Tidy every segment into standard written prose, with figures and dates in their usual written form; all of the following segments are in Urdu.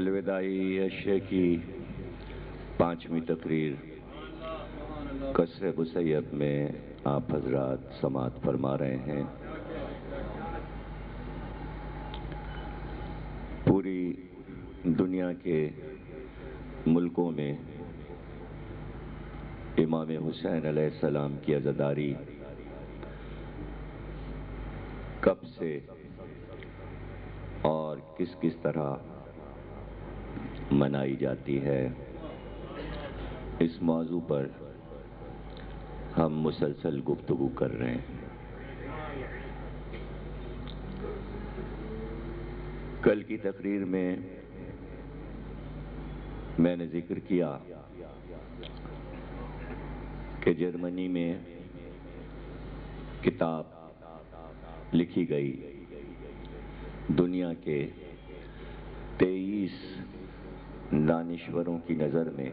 الوداعی اشیاء کی 5ویں تقریر قصر بسیب میں آپ حضرات سماعت فرما رہے ہیں۔ پوری دنیا کے ملکوں میں امام حسین علیہ السلام کی عزاداری کب سے اور کس طرح منائی جاتی ہے، اس موضوع پر ہم مسلسل گفتگو کر رہے ہیں۔ کل کی تقریر میں میں نے ذکر کیا کہ جرمنی میں کتاب لکھی گئی، دنیا کے 23 دانشوروں کی نظر میں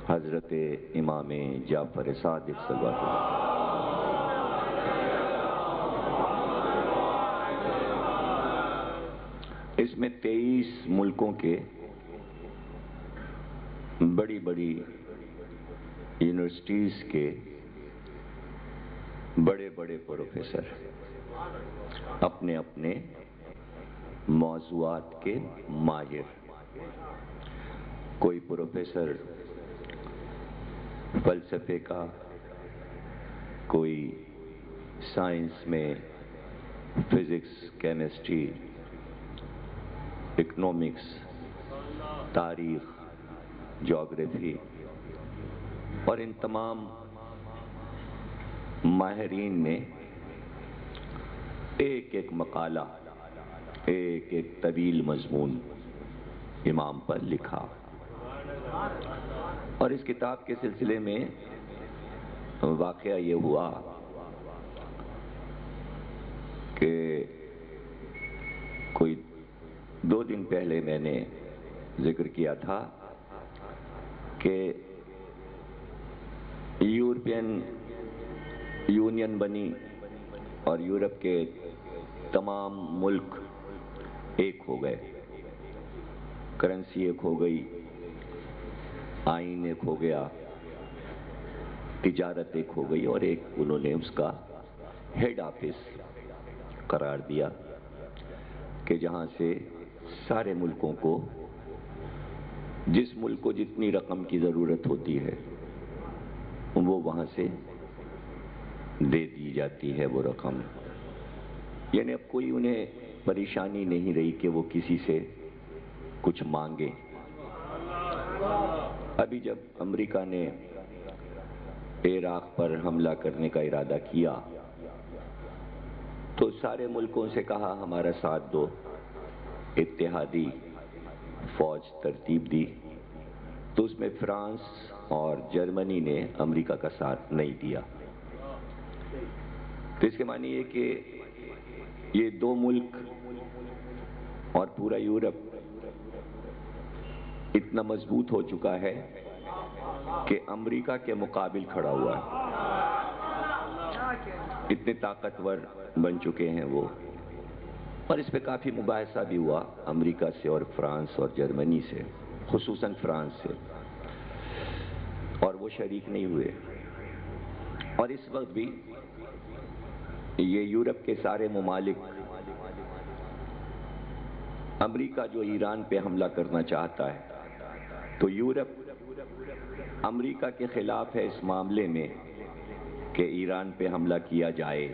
حضرت امام جعفر صادق صلوات اللہ، اس میں 23 ملکوں کے بڑی بڑی یونیورسٹیز کے بڑے بڑے پروفیسر اپنے اپنے موضوعات کے ماہر، کوئی پروفیسر فلسفے کا، کوئی سائنس میں فزکس، کیمسٹری، اکنامکس، تاریخ، جغرافی، اور ان تمام ماہرین نے ایک ایک مقالہ، ایک ایک طویل مضمون امام پر لکھا، اور اس کتاب کے سلسلے میں واقعہ یہ ہوا کہ کوئی 2 دن پہلے میں نے ذکر کیا تھا کہ یورپین یونین بنی اور یورپ کے تمام ملک ایک ہو گئے، کرنسی ایک ہو گئی، آئین ایک ہو گیا، تجارت ایک ہو گئی، اور ایک انہوں نے اس کا ہیڈ آفس قرار دیا کہ جہاں سے سارے ملکوں کو، جس ملک کو جتنی رقم کی ضرورت ہوتی ہے وہ وہاں سے دے دی جاتی ہے وہ رقم، یعنی اب کوئی انہیں پریشانی نہیں رہی کہ وہ کسی سے کچھ مانگے۔ ابھی جب امریکہ نے عراق پر حملہ کرنے کا ارادہ کیا تو سارے ملکوں سے کہا ہمارا ساتھ دو، اتحادی فوج ترتیب دی، تو اس میں فرانس اور جرمنی نے امریکہ کا ساتھ نہیں دیا۔ تو اس کے معنی یہ کہ یہ 2 ملک اور پورا یورپ اتنا مضبوط ہو چکا ہے کہ امریکہ کے مقابل کھڑا ہوا ہے، اتنے طاقتور بن چکے ہیں وہ، اور اس پہ کافی مباحثہ بھی ہوا امریکہ سے اور فرانس اور جرمنی سے، خصوصاً فرانس سے، اور وہ شریک نہیں ہوئے۔ اور اس وقت بھی یہ یورپ کے سارے ممالک، امریکہ جو ایران پہ حملہ کرنا چاہتا ہے تو یورپ امریکہ کے خلاف ہے اس معاملے میں کہ ایران پہ حملہ کیا جائے۔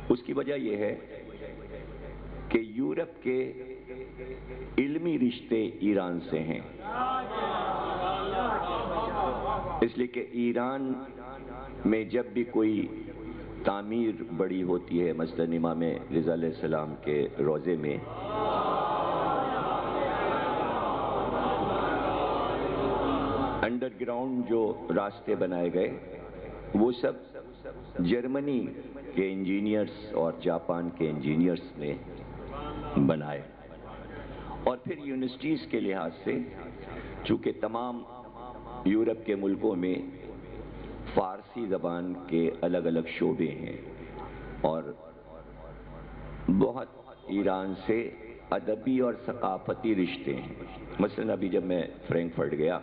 اس کی وجہ یہ ہے کہ یورپ کے علمی رشتے ایران سے ہیں، اس لیے کہ ایران میں جب بھی کوئی تعمیر بڑی ہوتی ہے، مثلاً امام رضا علیہ السلام کے روضے میں انڈر گراؤنڈ جو راستے بنائے گئے وہ سب جرمنی کے انجینئرز اور جاپان کے انجینئرز نے بنائے، اور پھر یونیورسٹیز کے لحاظ سے چونکہ تمام یورپ کے ملکوں میں فارسی زبان کے الگ الگ شعبے ہیں، اور بہت ایران سے ادبی اور ثقافتی رشتے ہیں. مثلا ابھی جب میں فرینکفرٹ گیا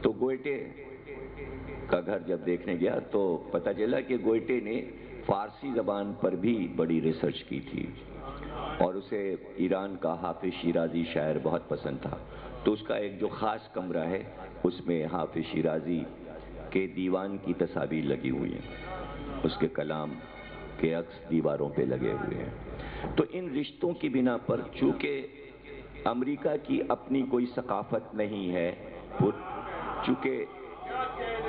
تو گوئٹے کا گھر جب دیکھنے گیا تو پتہ چلا کہ گوئٹے نے فارسی زبان پر بھی بڑی ریسرچ کی تھی اور اسے ایران کا حافظ شیرازی شاعر بہت پسند تھا. تو اس کا ایک جو خاص کمرہ ہے اس میں حافظ شیرازی کے دیوان کی تصاویر لگی ہوئی ہیں, اس کے کلام کے عکس دیواروں پہ لگے ہوئے ہیں. تو ان رشتوں کی بنا پر چونکہ امریکہ کی اپنی کوئی ثقافت نہیں ہے, چونکہ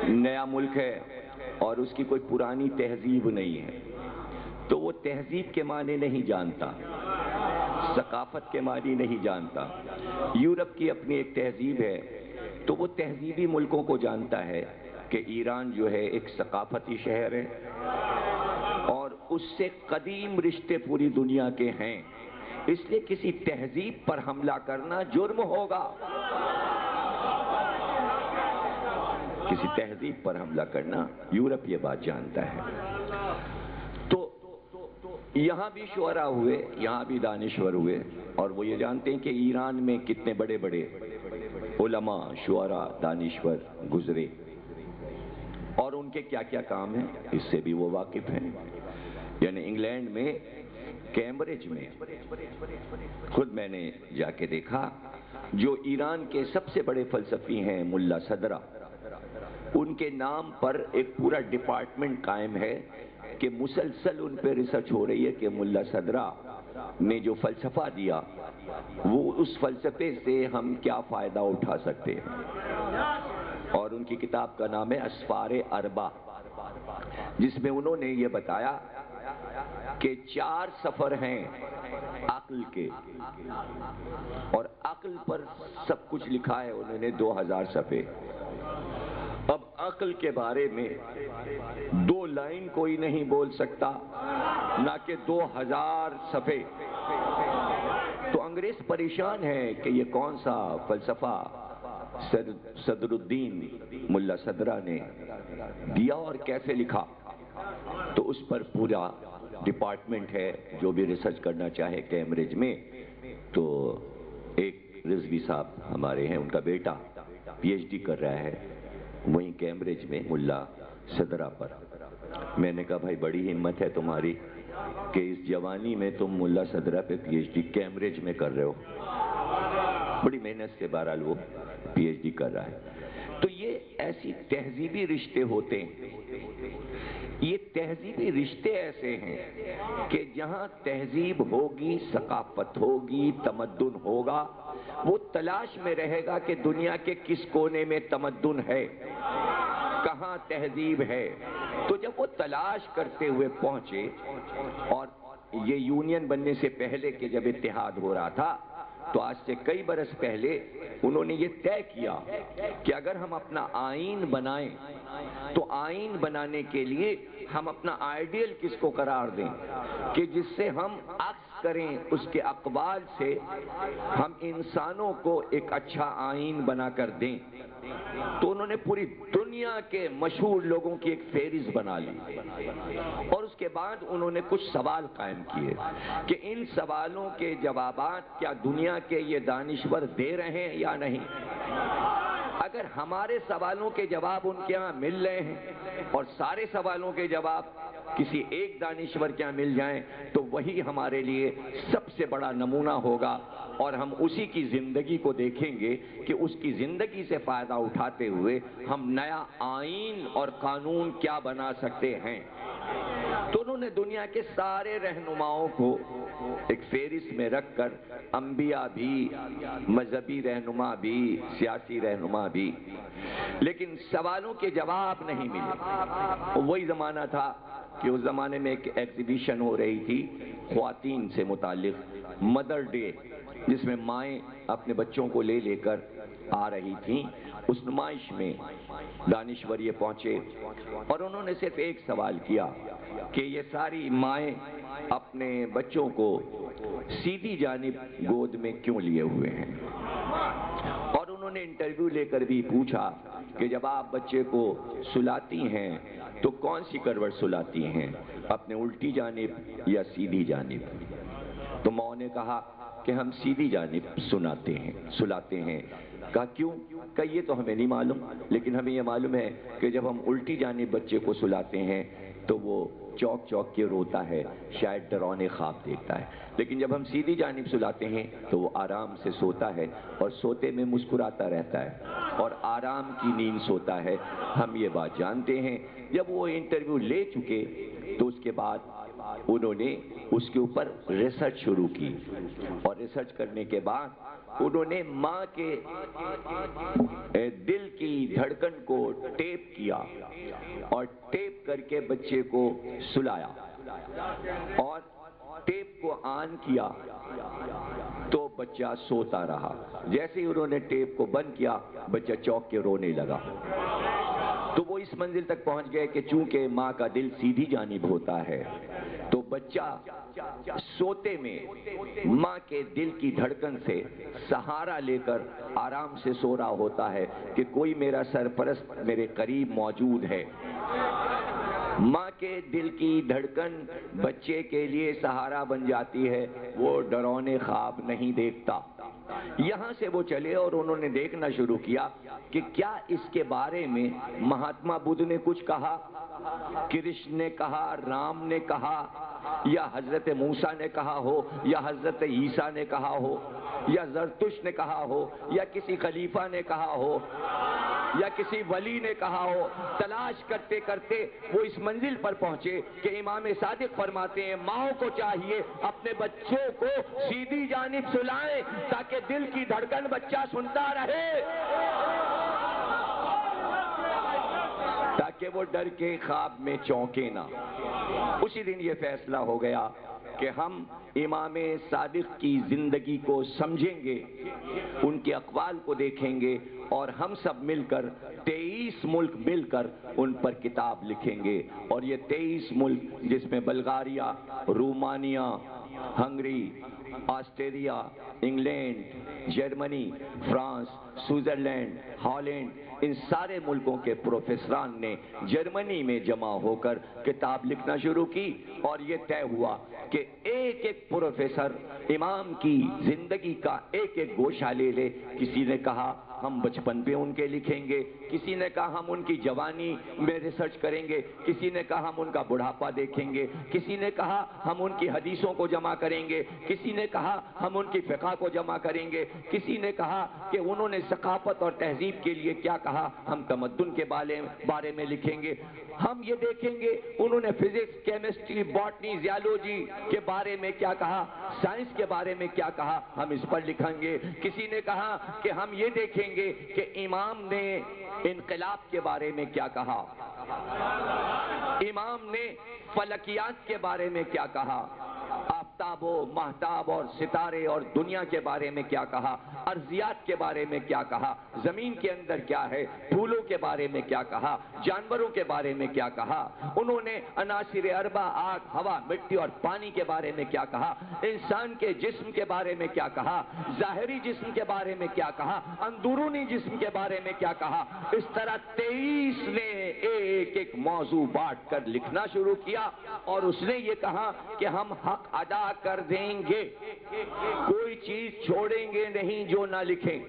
نیا ملک ہے اور اس کی کوئی پرانی تہذیب نہیں ہے, تو وہ تہذیب کے معنی نہیں جانتا, ثقافت کے معنی نہیں جانتا. یورپ کی اپنی ایک تہذیب ہے تو وہ تہذیبی ملکوں کو جانتا ہے کہ ایران جو ہے ایک ثقافتی شہر ہے اور اس سے قدیم رشتے پوری دنیا کے ہیں, اس لیے کسی تہذیب پر حملہ کرنا جرم ہوگا. کسی تہذیب پر حملہ کرنا, یورپ یہ بات جانتا ہے. تو یہاں بھی شعراء ہوئے, یہاں بھی دانشور ہوئے, اور وہ یہ جانتے ہیں کہ ایران میں کتنے بڑے بڑے علماء, شعراء, دانشور گزرے اور ان کے کیا کیا کام ہیں, اس سے بھی وہ واقف ہیں. یعنی انگلینڈ میں کیمبرج میں خود میں نے جا کے دیکھا, جو ایران کے سب سے بڑے فلسفی ہیں ملا صدرہ, ان کے نام پر ایک پورا ڈپارٹمنٹ قائم ہے کہ مسلسل ان پہ ریسرچ ہو رہی ہے کہ ملا صدرہ نے جو فلسفہ دیا وہ اس فلسفے سے ہم کیا فائدہ اٹھا سکتے ہیں. اور ان کی کتاب کا نام ہے اسفار اربع, جس میں انہوں نے یہ بتایا کہ 4 سفر ہیں عقل کے, اور عقل پر سب کچھ لکھا ہے انہوں نے 2000 صفحے. اب عقل کے بارے میں 2 لائن کوئی نہیں بول سکتا, نہ کہ 2000 صفحے. تو انگریز پریشان ہے کہ یہ کون سا فلسفہ صدر الدین ملا صدرہ نے دیا اور کیسے لکھا. تو اس پر پورا ڈپارٹمنٹ ہے, جو بھی ریسرچ کرنا چاہے کیمبرج میں. تو ایک رضوی صاحب ہمارے ہیں, ان کا بیٹا پی ایچ ڈی کر رہا ہے وہیں کیمبرج میں ملا صدرہ پر. میں نے کہا بھائی بڑی ہمت ہے تمہاری کہ اس جوانی میں تم ملا صدرہ پہ پی ایچ ڈی کیمبرج میں کر رہے ہو. بڑی محنت سے بہرحال وہ پی ایچ ڈی کر رہا ہے. تو یہ ایسی تہذیبی رشتے ہوتے ہیں. یہ تہذیبی رشتے ایسے ہیں کہ جہاں تہذیب ہوگی, ثقافت ہوگی, تمدن ہوگا, وہ تلاش میں رہے گا کہ دنیا کے کس کونے میں تمدن ہے, کہاں تہذیب ہے. تو جب وہ تلاش کرتے ہوئے پہنچے, اور یہ یونین بننے سے پہلے کہ جب اتحاد ہو رہا تھا, تو آج سے کئی برس پہلے انہوں نے یہ طے کیا کہ اگر ہم اپنا آئین بنائیں تو آئین بنانے کے لیے ہم اپنا آئیڈیل کس کو قرار دیں کہ جس سے ہم عکس کریں اس کے اقوال سے, ہم انسانوں کو ایک اچھا آئین بنا کر دیں. تو انہوں نے پوری دنیا کے مشہور لوگوں کی ایک فہرست بنا لی, اور اس کے بعد انہوں نے کچھ سوال قائم کیے کہ ان سوالوں کے جوابات کیا دنیا کے یہ دانشور دے رہے ہیں یا نہیں. اگر ہمارے سوالوں کے جواب ان کے ہاں مل رہے ہیں اور سارے سوالوں کے جواب کسی ایک دانشور کے ہاں مل جائیں تو وہی ہمارے لیے سب سے بڑا نمونہ ہوگا, اور ہم اسی کی زندگی کو دیکھیں گے کہ اس کی زندگی سے فائدہ اٹھاتے ہوئے ہم نیا آئین اور قانون کیا بنا سکتے ہیں. تو انہوں نے دنیا کے سارے رہنماؤں کو ایک فہرست میں رکھ کر, انبیاء بھی, مذہبی رہنما بھی, سیاسی رہنما بھی, لیکن سوالوں کے جواب نہیں ملے. وہی زمانہ تھا کہ اس زمانے میں ایک ایگزیبیشن ہو رہی تھی خواتین سے متعلق, مدر ڈے, جس میں مائیں اپنے بچوں کو لے لے کر آ رہی تھیں. اس نمائش میں دانشور یہ پہنچے اور انہوں نے صرف ایک سوال کیا کہ یہ ساری مائیں اپنے بچوں کو سیدھی جانب گود میں کیوں لیے ہوئے ہیں. اور انہوں نے انٹرویو لے کر بھی پوچھا کہ جب آپ بچے کو سلاتی ہیں تو کون سی کروٹ سلاتی ہیں, اپنے الٹی جانب یا سیدھی جانب. تو ماں نے کہا کہ ہم سیدھی جانب سلاتے ہیں. کہا کیوں؟ کہ یہ تو ہمیں نہیں معلوم، لیکن ہمیں یہ معلوم ہے کہ جب ہم الٹی جانب بچے کو سلاتے ہیں تو وہ چوک چوک کے روتا ہے، شاید ڈراؤنے خواب دیکھتا ہے، لیکن جب ہم سیدھی جانب سلاتے ہیں تو وہ آرام سے سوتا ہے اور سوتے میں مسکراتا رہتا ہے اور آرام کی نیند سوتا ہے. ہم یہ بات جانتے ہیں. جب وہ انٹرویو لے چکے تو اس کے بعد انہوں نے اس کے اوپر ریسرچ شروع کی، اور ریسرچ کرنے کے بعد انہوں نے ماں کے دل کی دھڑکن کو ٹیپ کیا اور ٹیپ کر کے بچے کو سلایا اور ٹیپ کو آن کیا تو بچہ سوتا رہا. جیسے ہی انہوں نے ٹیپ کو بند کیا بچہ چوک کے رونے لگا. تو وہ اس منزل تک پہنچ گئے کہ چونکہ ماں کا دل سیدھی جانب ہوتا ہے تو بچہ سوتے میں ماں کے دل کی دھڑکن سے سہارا لے کر آرام سے سو رہا ہوتا ہے کہ کوئی میرا سرپرست میرے قریب موجود ہے. ماں کے دل کی دھڑکن بچے کے لیے سہارا بن جاتی ہے، وہ ڈراؤنے خواب نہیں دیکھتا. یہاں سے وہ چلے اور انہوں نے دیکھنا شروع کیا کہ کیا اس کے بارے میں مہاتما بدھ نے کچھ کہا، کرشن نے کہا، رام نے کہا، یا حضرت موسیٰ نے کہا ہو، یا حضرت عیسیٰ نے کہا ہو، یا زرتشت نے کہا ہو، یا کسی خلیفہ نے کہا ہو، یا کسی ولی نے کہا ہو. تلاش کرتے کرتے وہ اس منزل پر پہنچے کہ امام صادق فرماتے ہیں ماؤں کو چاہیے اپنے بچوں کو سیدھی جانب سلائیں تاکہ دل کی دھڑکن بچہ سنتا رہے، تاکہ وہ ڈر کے خواب میں چونکے نہ. اسی دن یہ فیصلہ ہو گیا کہ ہم امام صادق کی زندگی کو سمجھیں گے، ان کے اقوال کو دیکھیں گے، اور ہم سب مل کر 23 ملک مل کر ان پر کتاب لکھیں گے. اور یہ 23 ملک جس میں Bulgaria, Romania, Hungary, Australia, England, Germany, France, Switzerland, Holland, ان سارے ملکوں کے پروفیسران نے جرمنی میں جمع ہو کر کتاب لکھنا شروع کی. اور یہ طے ہوا کہ ایک ایک پروفیسر امام کی زندگی کا ایک ایک گوشہ لے لے. کسی نے کہا ہم بچپن پہ ان کے لکھیں گے، کسی نے کہا ہم ان کی جوانی میں ریسرچ کریں گے، کسی نے کہا ہم ان کا بڑھاپا دیکھیں گے، کسی نے کہا ہم ان کی حدیثوں کو جمع کریں گے، کسی نے کہا ہم ان کی فقہ کو جمع کریں گے، کسی نے کہا کہ انہوں نے ثقافت اور تہذیب کے لیے کیا کہا، ہم تمدن کے بارے میں لکھیں گے. ہم یہ دیکھیں گے انہوں نے فزکس، کیمسٹری، باٹنی، زیالوجی کے بارے میں کیا کہا، سائنس کے بارے میں کیا کہا، ہم اس پر لکھیں گے. کسی نے کہا کہ ہم یہ دیکھیں گے کہ امام نے انقلاب کے بارے میں کیا کہا، امام نے فلکیات کے بارے میں کیا کہا، آفتاب و مہتاب اور ستارے اور دنیا کے بارے میں کیا کہا، ارضیات کے بارے میں کیا کہا، زمین کے اندر کیا ہے، پھولوں کے بارے میں کیا کہا، جانوروں کے بارے میں کیا کہا. انہوں نے عناصر اربع، آگ، ہوا، مٹی اور پانی کے بارے میں کیا کہا، انسان کے جسم کے بارے میں کیا کہا، ظاہری جسم کے بارے میں کیا کہا، اندرونی جسم کے بارے میں کیا کہا. اس طرح 23 نے ایک ایک موضوع بانٹ کر لکھنا شروع کیا. اور اس نے یہ کہا کہ ہم حق ادا کر دیں گے، کوئی چیز چھوڑیں گے نہیں جو نہ لکھیں.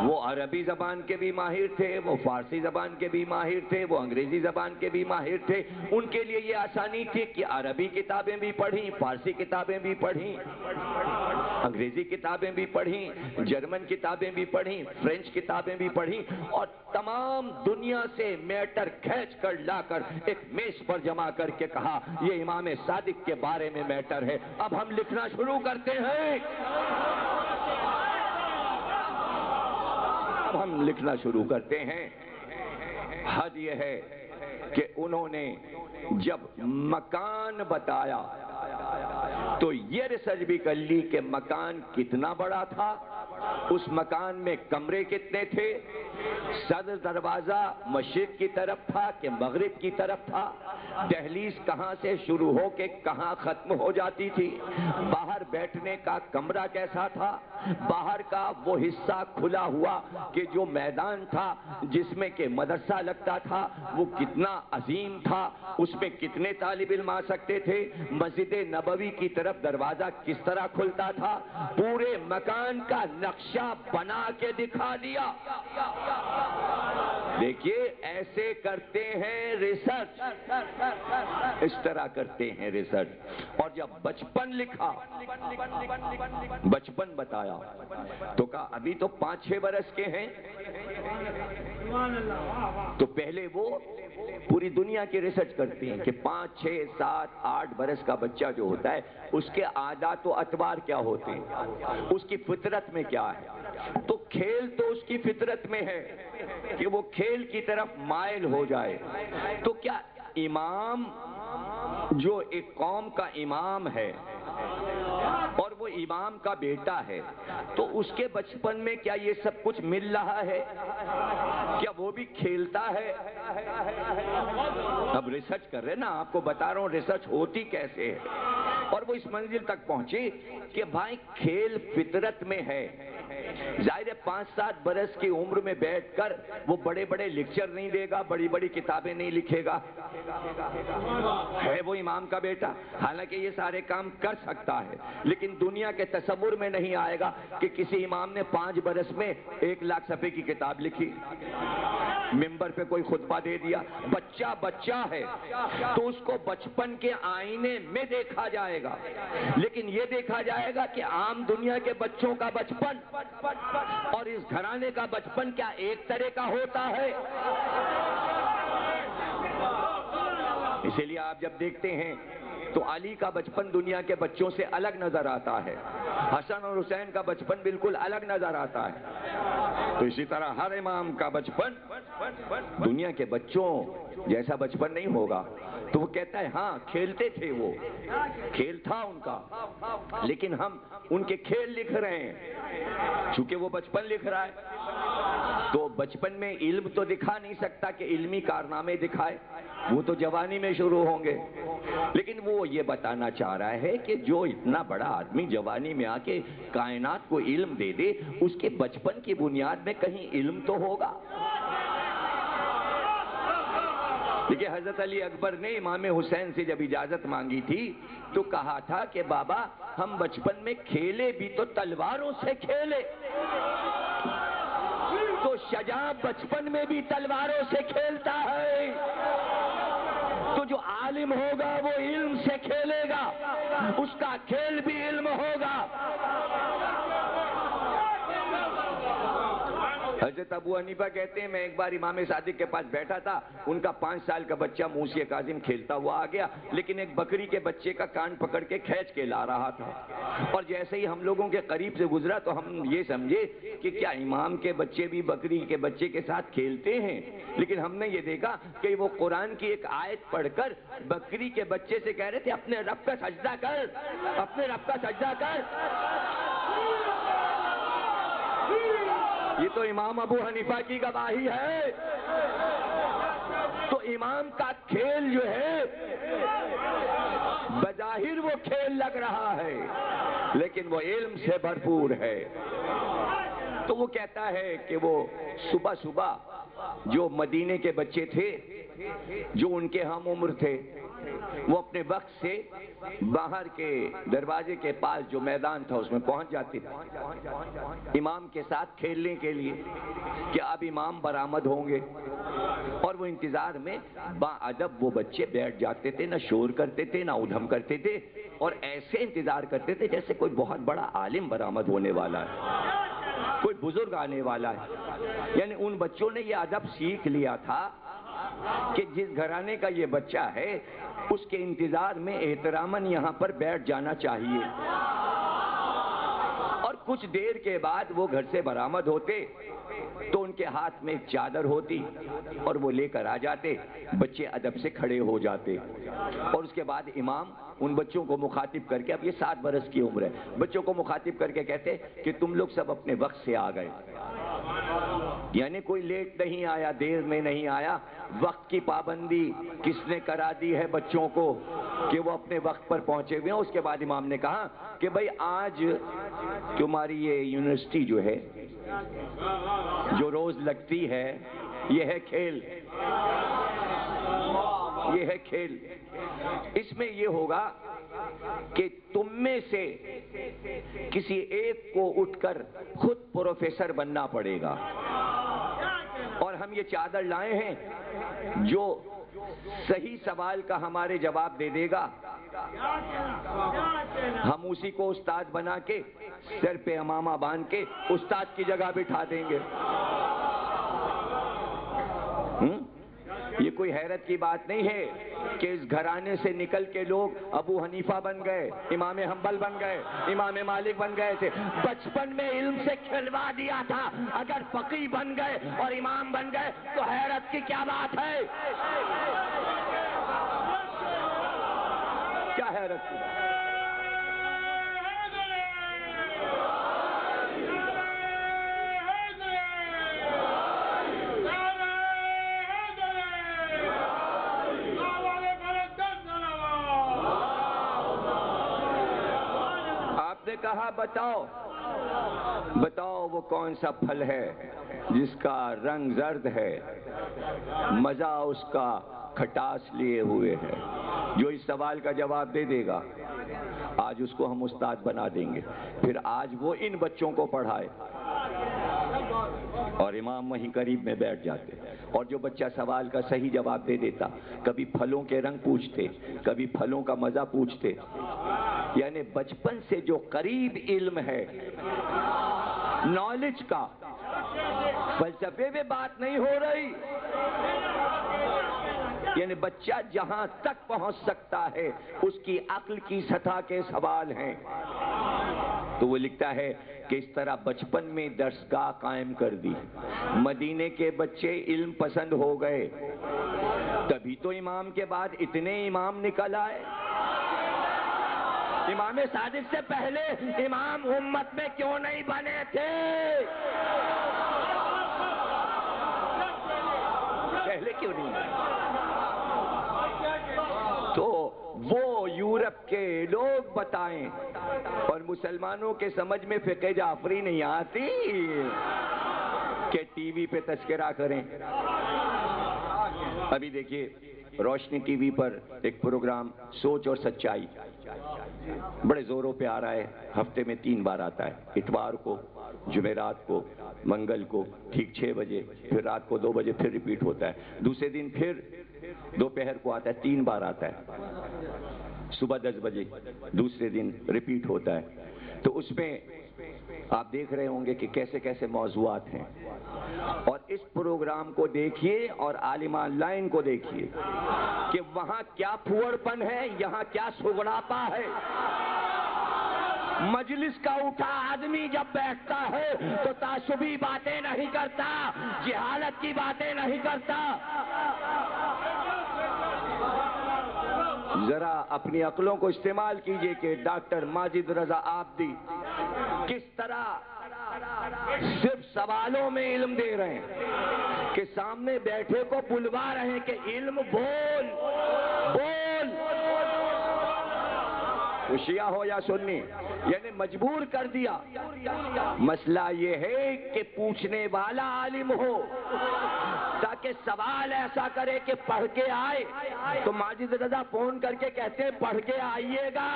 وہ عربی زبان کے بھی ماہر تھے، وہ فارسی زبان کے بھی ماہر تھے، وہ انگریزی زبان کے بھی ماہر تھے. ان کے لیے یہ آسانی تھی کہ عربی کتابیں بھی پڑھیں، فارسی کتابیں بھی پڑھیں، انگریزی کتابیں بھی پڑھیں، جرمن کتابیں بھی پڑھیں، فرینچ کتابیں بھی پڑھیں، اور تمام دنیا سے میٹر کھینچ کر لا کر ایک میز پر جمع کر کے کہا یہ امام صادق کے بارے میں میٹر ہے، اب ہم لکھنا شروع کرتے ہیں. اب ہم لکھنا شروع کرتے ہیں. حد یہ ہے کہ انہوں نے جب مکان بتایا تو یہ ریسرچ بھی کر لی کہ مکان کتنا بڑا تھا، اس مکان میں کمرے کتنے تھے، صدر دروازہ مشرق کی طرف تھا کہ مغرب کی طرف تھا، دہلیز کہاں سے شروع ہو کے کہاں ختم ہو جاتی تھی، باہر بیٹھنے کا کمرہ کیسا تھا، باہر کا وہ حصہ کھلا ہوا کہ جو میدان تھا جس میں کہ مدرسہ لگتا تھا وہ کتنا عظیم تھا، اس میں کتنے طالب علم آ سکتے تھے، مسجد نبوی کی طرف دروازہ کس طرح کھلتا تھا، پورے مکان کا نقشہ بنا کے دکھا دیا۔ دیکھیے ایسے کرتے ہیں ریسرچ، اس طرح کرتے ہیں ریسرچ۔ اور جب بچپن لکھا، بچپن بتایا تو کہا ابھی تو 5-6 برس کے ہیں، تو پہلے وہ پوری دنیا کی ریسرچ کرتے ہیں کہ 5, 6, 7, 8 برس کا بچہ جو ہوتا ہے اس کے عادات و اطوار کیا ہوتے ہیں، اس کی فطرت میں کیا ہے۔ تو کھیل تو اس کی فطرت میں ہے کہ وہ کھیل کی طرف مائل ہو جائے۔ تو کیا امام جو ایک قوم کا امام ہے اور وہ امام کا بیٹا ہے تو اس کے بچپن میں کیا یہ سب کچھ مل رہا ہے؟ کیا وہ بھی کھیلتا ہے؟ اب ریسرچ کر رہے نا، آپ کو بتا رہا ہوں ریسرچ ہوتی کیسے ہے۔ اور وہ اس منزل تک پہنچی کہ بھائی کھیل فطرت میں ہے۔ ظاہر ہے 5-7 برس کی عمر میں بیٹھ کر وہ بڑے بڑے لیکچر نہیں دے گا، بڑی بڑی کتابیں نہیں لکھے گا، ہے وہ امام کا بیٹا، حالانکہ یہ سارے کام کر سکتا ہے، لیکن دنیا کے تصور میں نہیں آئے گا کہ کسی امام نے 5 برس میں 1 لاکھ صفحے کی کتاب لکھی، ممبر پہ کوئی خطبہ دے دیا۔ بچہ بچہ ہے تو اس کو بچپن کے آئینے میں دیکھا جائے گا، لیکن یہ دیکھا جائے گا کہ عام دنیا کے بچوں کا بچپن اور اس گھرانے کا بچپن کیا ایک طرح کا ہوتا ہے؟ اسی لیے آپ جب دیکھتے ہیں تو علی کا بچپن دنیا کے بچوں سے الگ نظر آتا ہے، حسن اور حسین کا بچپن بالکل الگ نظر آتا ہے۔ تو اسی طرح ہر امام کا بچپن دنیا کے بچوں جیسا بچپن نہیں ہوگا۔ تو وہ کہتا ہے ہاں کھیلتے تھے، وہ کھیل تھا ان کا، لیکن ہم ان کے کھیل لکھ رہے ہیں چونکہ وہ بچپن لکھ رہا ہے۔ تو بچپن میں علم تو دکھا نہیں سکتا کہ علمی کارنامے دکھائے، وہ تو جوانی میں شروع ہوں گے، لیکن وہ یہ بتانا چاہ رہا ہے کہ جو اتنا بڑا آدمی جوانی میں آ کے کائنات کو علم دے دے، اس کے بچپن کی بنیاد میں کہیں علم تو ہوگا۔ دیکھیں حضرت علی اکبر نے امام حسین سے جب اجازت مانگی تھی تو کہا تھا کہ بابا ہم بچپن میں کھیلے بھی تو تلواروں سے کھیلے، تو شجاع بچپن میں بھی تلواروں سے کھیلتا ہے، تو جو عالم ہوگا وہ علم سے کھیلے گا، اس کا کھیل بھی علم ہوگا۔ حضرت ابو حنیفہ کہتے ہیں میں ایک بار امام صادق کے پاس بیٹھا تھا، ان کا 5 سال کا بچہ موسی کاظم کھیلتا ہوا آ گیا، لیکن ایک بکری کے بچے کا کان پکڑ کے کھینچ کے لا رہا تھا، اور جیسے ہی ہم لوگوں کے قریب سے گزرا تو ہم یہ سمجھے کہ کیا امام کے بچے بھی بکری کے بچے کے ساتھ کھیلتے ہیں، لیکن ہم نے یہ دیکھا کہ وہ قرآن کی ایک آیت پڑھ کر بکری کے بچے سے کہہ رہے تھے اپنے رب کا سجدہ کر، اپنے رب کا سجدہ کر۔ یہ تو امام ابو حنیفہ کی گواہی ہے۔ تو امام کا کھیل جو ہے بظاہر وہ کھیل لگ رہا ہے لیکن وہ علم سے بھرپور ہے۔ تو وہ کہتا ہے کہ وہ صبح صبح جو مدینے کے بچے تھے جو ان کے ہم عمر تھے وہ اپنے وقت سے باہر کے دروازے کے پاس جو میدان تھا اس میں پہنچ جاتے تھے امام کے ساتھ کھیلنے کے لیے کہ اب امام برآمد ہوں گے، اور وہ انتظار میں با ادب وہ بچے بیٹھ جاتے تھے، نہ شور کرتے تھے نہ ادھم کرتے تھے، اور ایسے انتظار کرتے تھے جیسے کوئی بہت بڑا عالم برآمد ہونے والا ہے، کوئی بزرگ آنے والا ہے۔ یعنی ان بچوں نے یہ ادب سیکھ لیا تھا کہ جس گھرانے کا یہ بچہ ہے اس کے انتظار میں احتراماً یہاں پر بیٹھ جانا چاہیے، اور کچھ دیر کے بعد وہ گھر سے برآمد ہوتے تو ان کے ہاتھ میں ایک چادر ہوتی اور وہ لے کر آ جاتے، بچے ادب سے کھڑے ہو جاتے، اور اس کے بعد امام ان بچوں کو مخاطب کر کے، اب یہ 7 برس کی عمر ہے، بچوں کو مخاطب کر کے کہتے کہ تم لوگ سب اپنے وقت سے آ گئے، یعنی کوئی لیٹ نہیں آیا، دیر میں نہیں آیا. وقت کی پابندی کس نے کرا دی ہے بچوں کو کہ وہ اپنے وقت پر پہنچے ہوئے ہیں. اس کے بعد امام نے کہا کہ بھئی آج تمہاری یہ یونیورسٹی جو ہے، جو روز لگتی ہے، یہ ہے کھیل، یہ ہے کھیل. اس میں یہ ہوگا کہ تم میں سے کسی ایک کو اٹھ کر خود پروفیسر بننا پڑے گا، اور ہم یہ چادر لائے ہیں، جو صحیح سوال کا ہمارے جواب دے دے گا ہم اسی کو استاد بنا کے سر پہ امامہ باندھ کے استاد کی جگہ بٹھا دیں گے. یہ کوئی حیرت کی بات نہیں ہے کہ اس گھرانے سے نکل کے لوگ ابو حنیفہ بن گئے، امام حنبل بن گئے، امام مالک بن گئے تھے. بچپن میں علم سے کھلوا دیا تھا. اگر فقیہ بن گئے اور امام بن گئے تو حیرت کی کیا بات ہے؟ کیا حیرت کی بات؟ کہا بتاؤ وہ کون سا پھل ہے جس کا رنگ زرد ہے، مزہ اس کا کھٹاس لیے ہوئے ہے. جو اس سوال کا جواب دے دے گا آج اس کو ہم استاد بنا دیں گے. پھر آج وہ ان بچوں کو پڑھائے اور امام وہیں قریب میں بیٹھ جاتے، اور جو بچہ سوال کا صحیح جواب دے دیتا، کبھی پھلوں کے رنگ پوچھتے، کبھی پھلوں کا مزہ پوچھتے. یعنی بچپن سے جو قریب علم ہے نالج کا، فلسفے میں بات نہیں ہو رہی. یعنی بچہ جہاں تک پہنچ سکتا ہے اس کی عقل کی سطح کے سوال ہیں. تو وہ لکھتا ہے کہ اس طرح بچپن میں درسگاہ قائم کر دی. مدینے کے بچے علم پسند ہو گئے، تبھی تو امام کے بعد اتنے امام نکل آئے. امام صادق سے پہلے امام امت میں کیوں نہیں بنے تھے؟ پہلے کیوں نہیں بنے؟ تو وہ یورپ کے لوگ بتائیں، اور مسلمانوں کے سمجھ میں فقہ جعفری نہیں آتی کہ ٹی وی پہ تذکرہ کریں. ابھی دیکھیے روشنی ٹی وی پر ایک پروگرام سوچ اور سچائی بڑے زوروں پہ آ رہا ہے. ہفتے میں 3 بار آتا ہے، اتوار کو، جمعرات کو، منگل کو ٹھیک 6 بجے، پھر رات کو 2 بجے پھر ریپیٹ ہوتا ہے. دوسرے دن پھر دوپہر کو آتا ہے، 3 بار آتا ہے، صبح 10 بجے دوسرے دن ریپیٹ ہوتا ہے. تو اس میں آپ دیکھ رہے ہوں گے کہ کیسے کیسے موضوعات ہیں. اور اس پروگرام کو دیکھیے اور عالمان لائن کو دیکھیے کہ وہاں کیا پھوڑ پن ہے، یہاں کیا سگڑاپا ہے. مجلس کا اٹھا آدمی جب بیٹھتا ہے تو تعصبی باتیں نہیں کرتا، جہالت کی باتیں نہیں کرتا. ذرا اپنی عقلوں کو استعمال کیجئے کہ ڈاکٹر ماجد رضا آبدی کس طرح صرف سوالوں میں علم دے رہے ہیں کہ سامنے بیٹھے کو بلوا رہے ہیں کہ علم بول بول، وہ شیعہ ہو یا سنی، یعنی مجبور کر دیا. مسئلہ یہ ہے کہ پوچھنے والا عالم ہو تاکہ سوال ایسا کرے کہ پڑھ کے آئے. تو ماجد رضا فون کر کے کہتے ہیں پڑھ کے آئیے گا.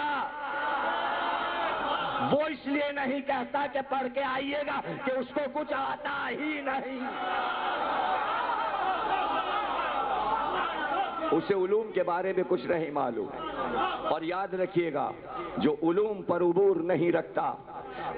وہ اس لیے نہیں کہتا کہ پڑھ کے آئیے گا کہ اس کو کچھ آتا ہی نہیں. اسے علوم کے بارے میں کچھ نہیں معلوم. اور یاد رکھیے گا جو علوم پر عبور نہیں رکھتا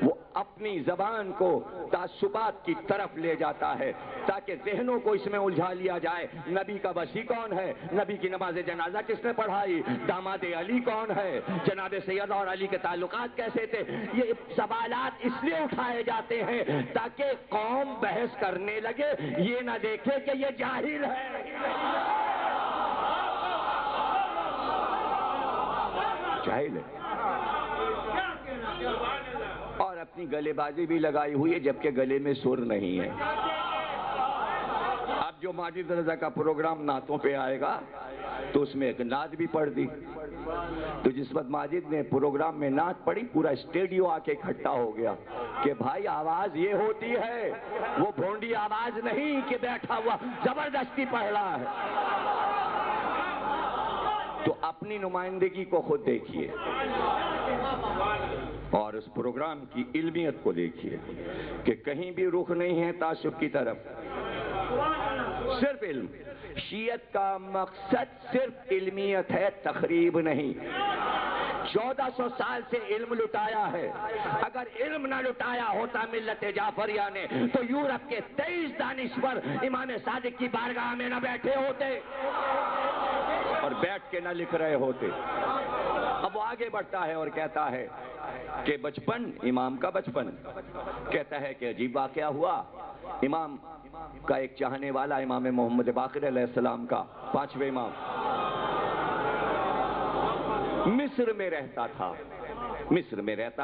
وہ اپنی زبان کو تعصبات کی طرف لے جاتا ہے تاکہ ذہنوں کو اس میں الجھا لیا جائے. نبی کا وصی کون ہے؟ نبی کی نماز جنازہ کس نے پڑھائی؟ داماد علی کون ہے؟ جناب سید اور علی کے تعلقات کیسے تھے؟ یہ سوالات اس لیے اٹھائے جاتے ہیں تاکہ قوم بحث کرنے لگے، یہ نہ دیکھے کہ یہ جاہل ہے. جاہل ہے اور اپنی گلے بازی بھی لگائی ہوئی ہے جبکہ گلے میں سر نہیں ہے. اب جو ماجد رضا کا پروگرام نعتوں پہ آئے گا تو اس میں ایک نعت بھی پڑھ دی، تو جس وقت ماجد نے پروگرام میں نعت پڑھی پورا اسٹیڈیو آ کے اکٹھا ہو گیا کہ بھائی آواز یہ ہوتی ہے، وہ بھونڈی آواز نہیں کہ بیٹھا ہوا زبردستی پڑھ رہا ہے۔ تو اپنی نمائندگی کو خود دیکھیے اور اس پروگرام کی علمیت کو دیکھیے کہ کہیں بھی رخ نہیں ہے تعصب کی طرف، صرف علم۔ شیعت کا مقصد صرف علمیت ہے، تخریب نہیں۔ 1400 سال سے علم لٹایا ہے، اگر علم نہ لٹایا ہوتا ملت جعفریہ نے تو یورپ کے 23 دانشور امام صادق کی بارگاہ میں نہ بیٹھے ہوتے اور بیٹھ کے نہ لکھ رہے ہوتے۔ اب وہ آگے بڑھتا ہے اور کہتا ہے کہ بچپن، امام کا بچپن، کہتا ہے کہ عجیب واقعہ ہوا، امام کا ایک چاہنے والا امام محمد باقر علیہ السلام کا 5ویں امام مصر میں رہتا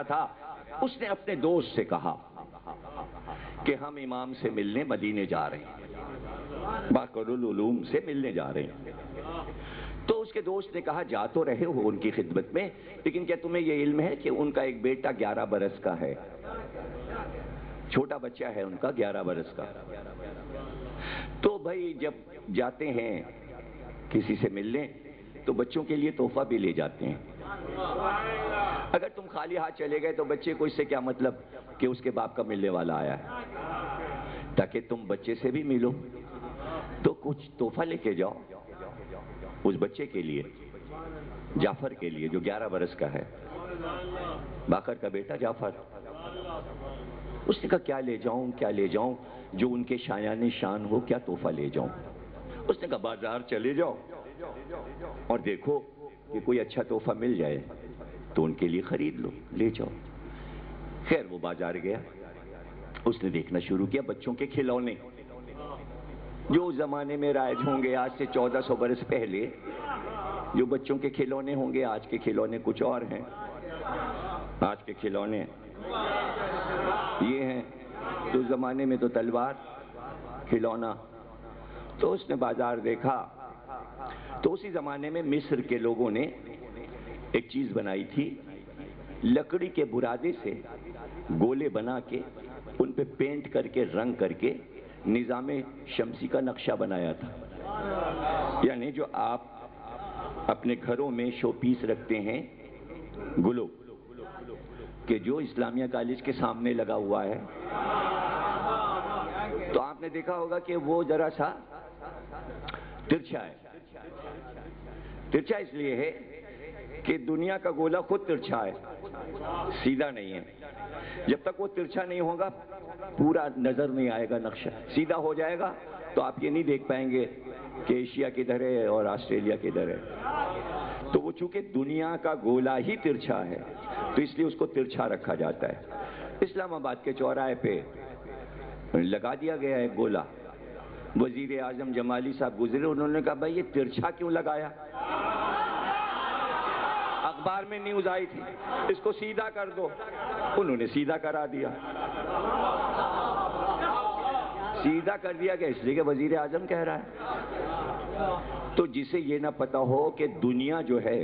تھا، اس نے اپنے دوست سے کہا کہ ہم امام سے ملنے مدینے جا رہے ہیں، باقر العلوم سے ملنے جا رہے ہیں۔ تو اس کے دوست نے کہا جا تو رہے ہو ان کی خدمت میں، لیکن کیا تمہیں یہ علم ہے کہ ان کا ایک بیٹا 11 برس کا ہے، چھوٹا بچہ ہے ان کا 11 برس کا۔ تو بھائی جب جاتے ہیں کسی سے ملنے تو بچوں کے لیے تحفہ بھی لے جاتے ہیں، اگر تم خالی ہاتھ چلے گئے تو بچے کو اس سے کیا مطلب کہ اس کے باپ کا ملنے والا آیا ہے، تاکہ تم بچے سے بھی ملو تو کچھ تحفہ لے کے جاؤ اس بچے کے لیے، جعفر کے لیے جو 11 برس کا ہے، باقر کا بیٹا جعفر۔ اس نے کہا کیا لے جاؤں جو ان کے شایان شان ہو، کیا تحفہ لے جاؤں؟ اس نے کہا بازار چلے جاؤ اور دیکھو کہ کوئی اچھا تحفہ مل جائے تو ان کے لیے خرید لو، لے جاؤ۔ خیر وہ بازار گیا، اس نے دیکھنا شروع کیا بچوں کے کھلونے جو اس زمانے میں رائج ہوں گے، آج سے 1400 برس پہلے جو بچوں کے کھلونے ہوں گے، آج کے کھلونے کچھ اور ہیں۔ آج کے کھلونے یہ ہیں، تو اس زمانے میں تو تلوار کھلونا۔ تو اس نے بازار دیکھا تو اسی زمانے میں مصر کے لوگوں نے ایک چیز بنائی تھی، لکڑی کے برادے سے گولے بنا کے ان پہ پینٹ کر کے رنگ کر کے نظام شمسی کا نقشہ بنایا تھا، یعنی جو آپ اپنے گھروں میں شو پیس رکھتے ہیں گلو کہ جو اسلامیہ کالج کے سامنے لگا ہوا ہے، تو آپ نے دیکھا ہوگا کہ وہ ذرا سا ترچھا ہے۔ ترچھا اس لیے ہے کہ دنیا کا گولا خود ترچھا ہے، سیدھا نہیں ہے۔ جب تک وہ ترچھا نہیں ہوگا پورا نظر نہیں آئے گا نقشہ، سیدھا ہو جائے گا تو آپ یہ نہیں دیکھ پائیں گے کہ ایشیا کدھر ہے اور آسٹریلیا کدھر ہے۔ تو وہ چونکہ دنیا کا گولا ہی ترچھا ہے تو اس لیے اس کو ترچھا رکھا جاتا ہے۔ اسلام آباد کے چوراہے پہ لگا دیا گیا ہے گولا۔ وزیر اعظم جمالی صاحب گزرے، انہوں نے کہا بھائی یہ ترچھا کیوں لگایا؟ اخبار میں نیوز آئی تھی اس کو سیدھا کر دو، انہوں نے سیدھا کرا دیا۔ سیدھا کر دیا گیا اس لیے کہ وزیر اعظم کہہ رہا ہے۔ تو جسے یہ نہ پتا ہو کہ دنیا جو ہے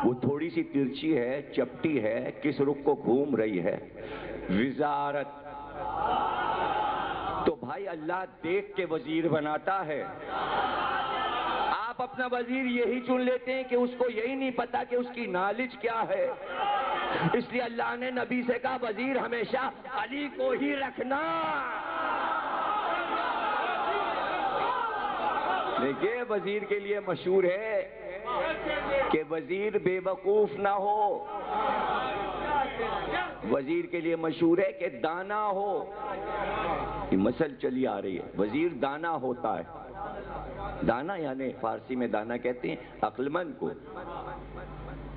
وہ تھوڑی سی ترچھی ہے، چپٹی ہے، کس رخ کو گھوم رہی ہے، وزارت، تو بھائی اللہ دیکھ کے وزیر بناتا ہے۔ آپ اپنا وزیر یہی چن لیتے ہیں کہ اس کو یہی نہیں پتا کہ اس کی نالج کیا ہے، اس لیے اللہ نے نبی سے کہا وزیر ہمیشہ علی کو ہی رکھنا۔ دیکھیے وزیر کے لیے مشہور ہے کہ وزیر بے وقوف نہ ہو، وزیر کے لیے مشہور ہے کہ دانا ہو۔ یہ مسل چلی آ رہی ہے، وزیر دانا ہوتا ہے، دانا یعنی فارسی میں دانا کہتے ہیں عقل مند کو،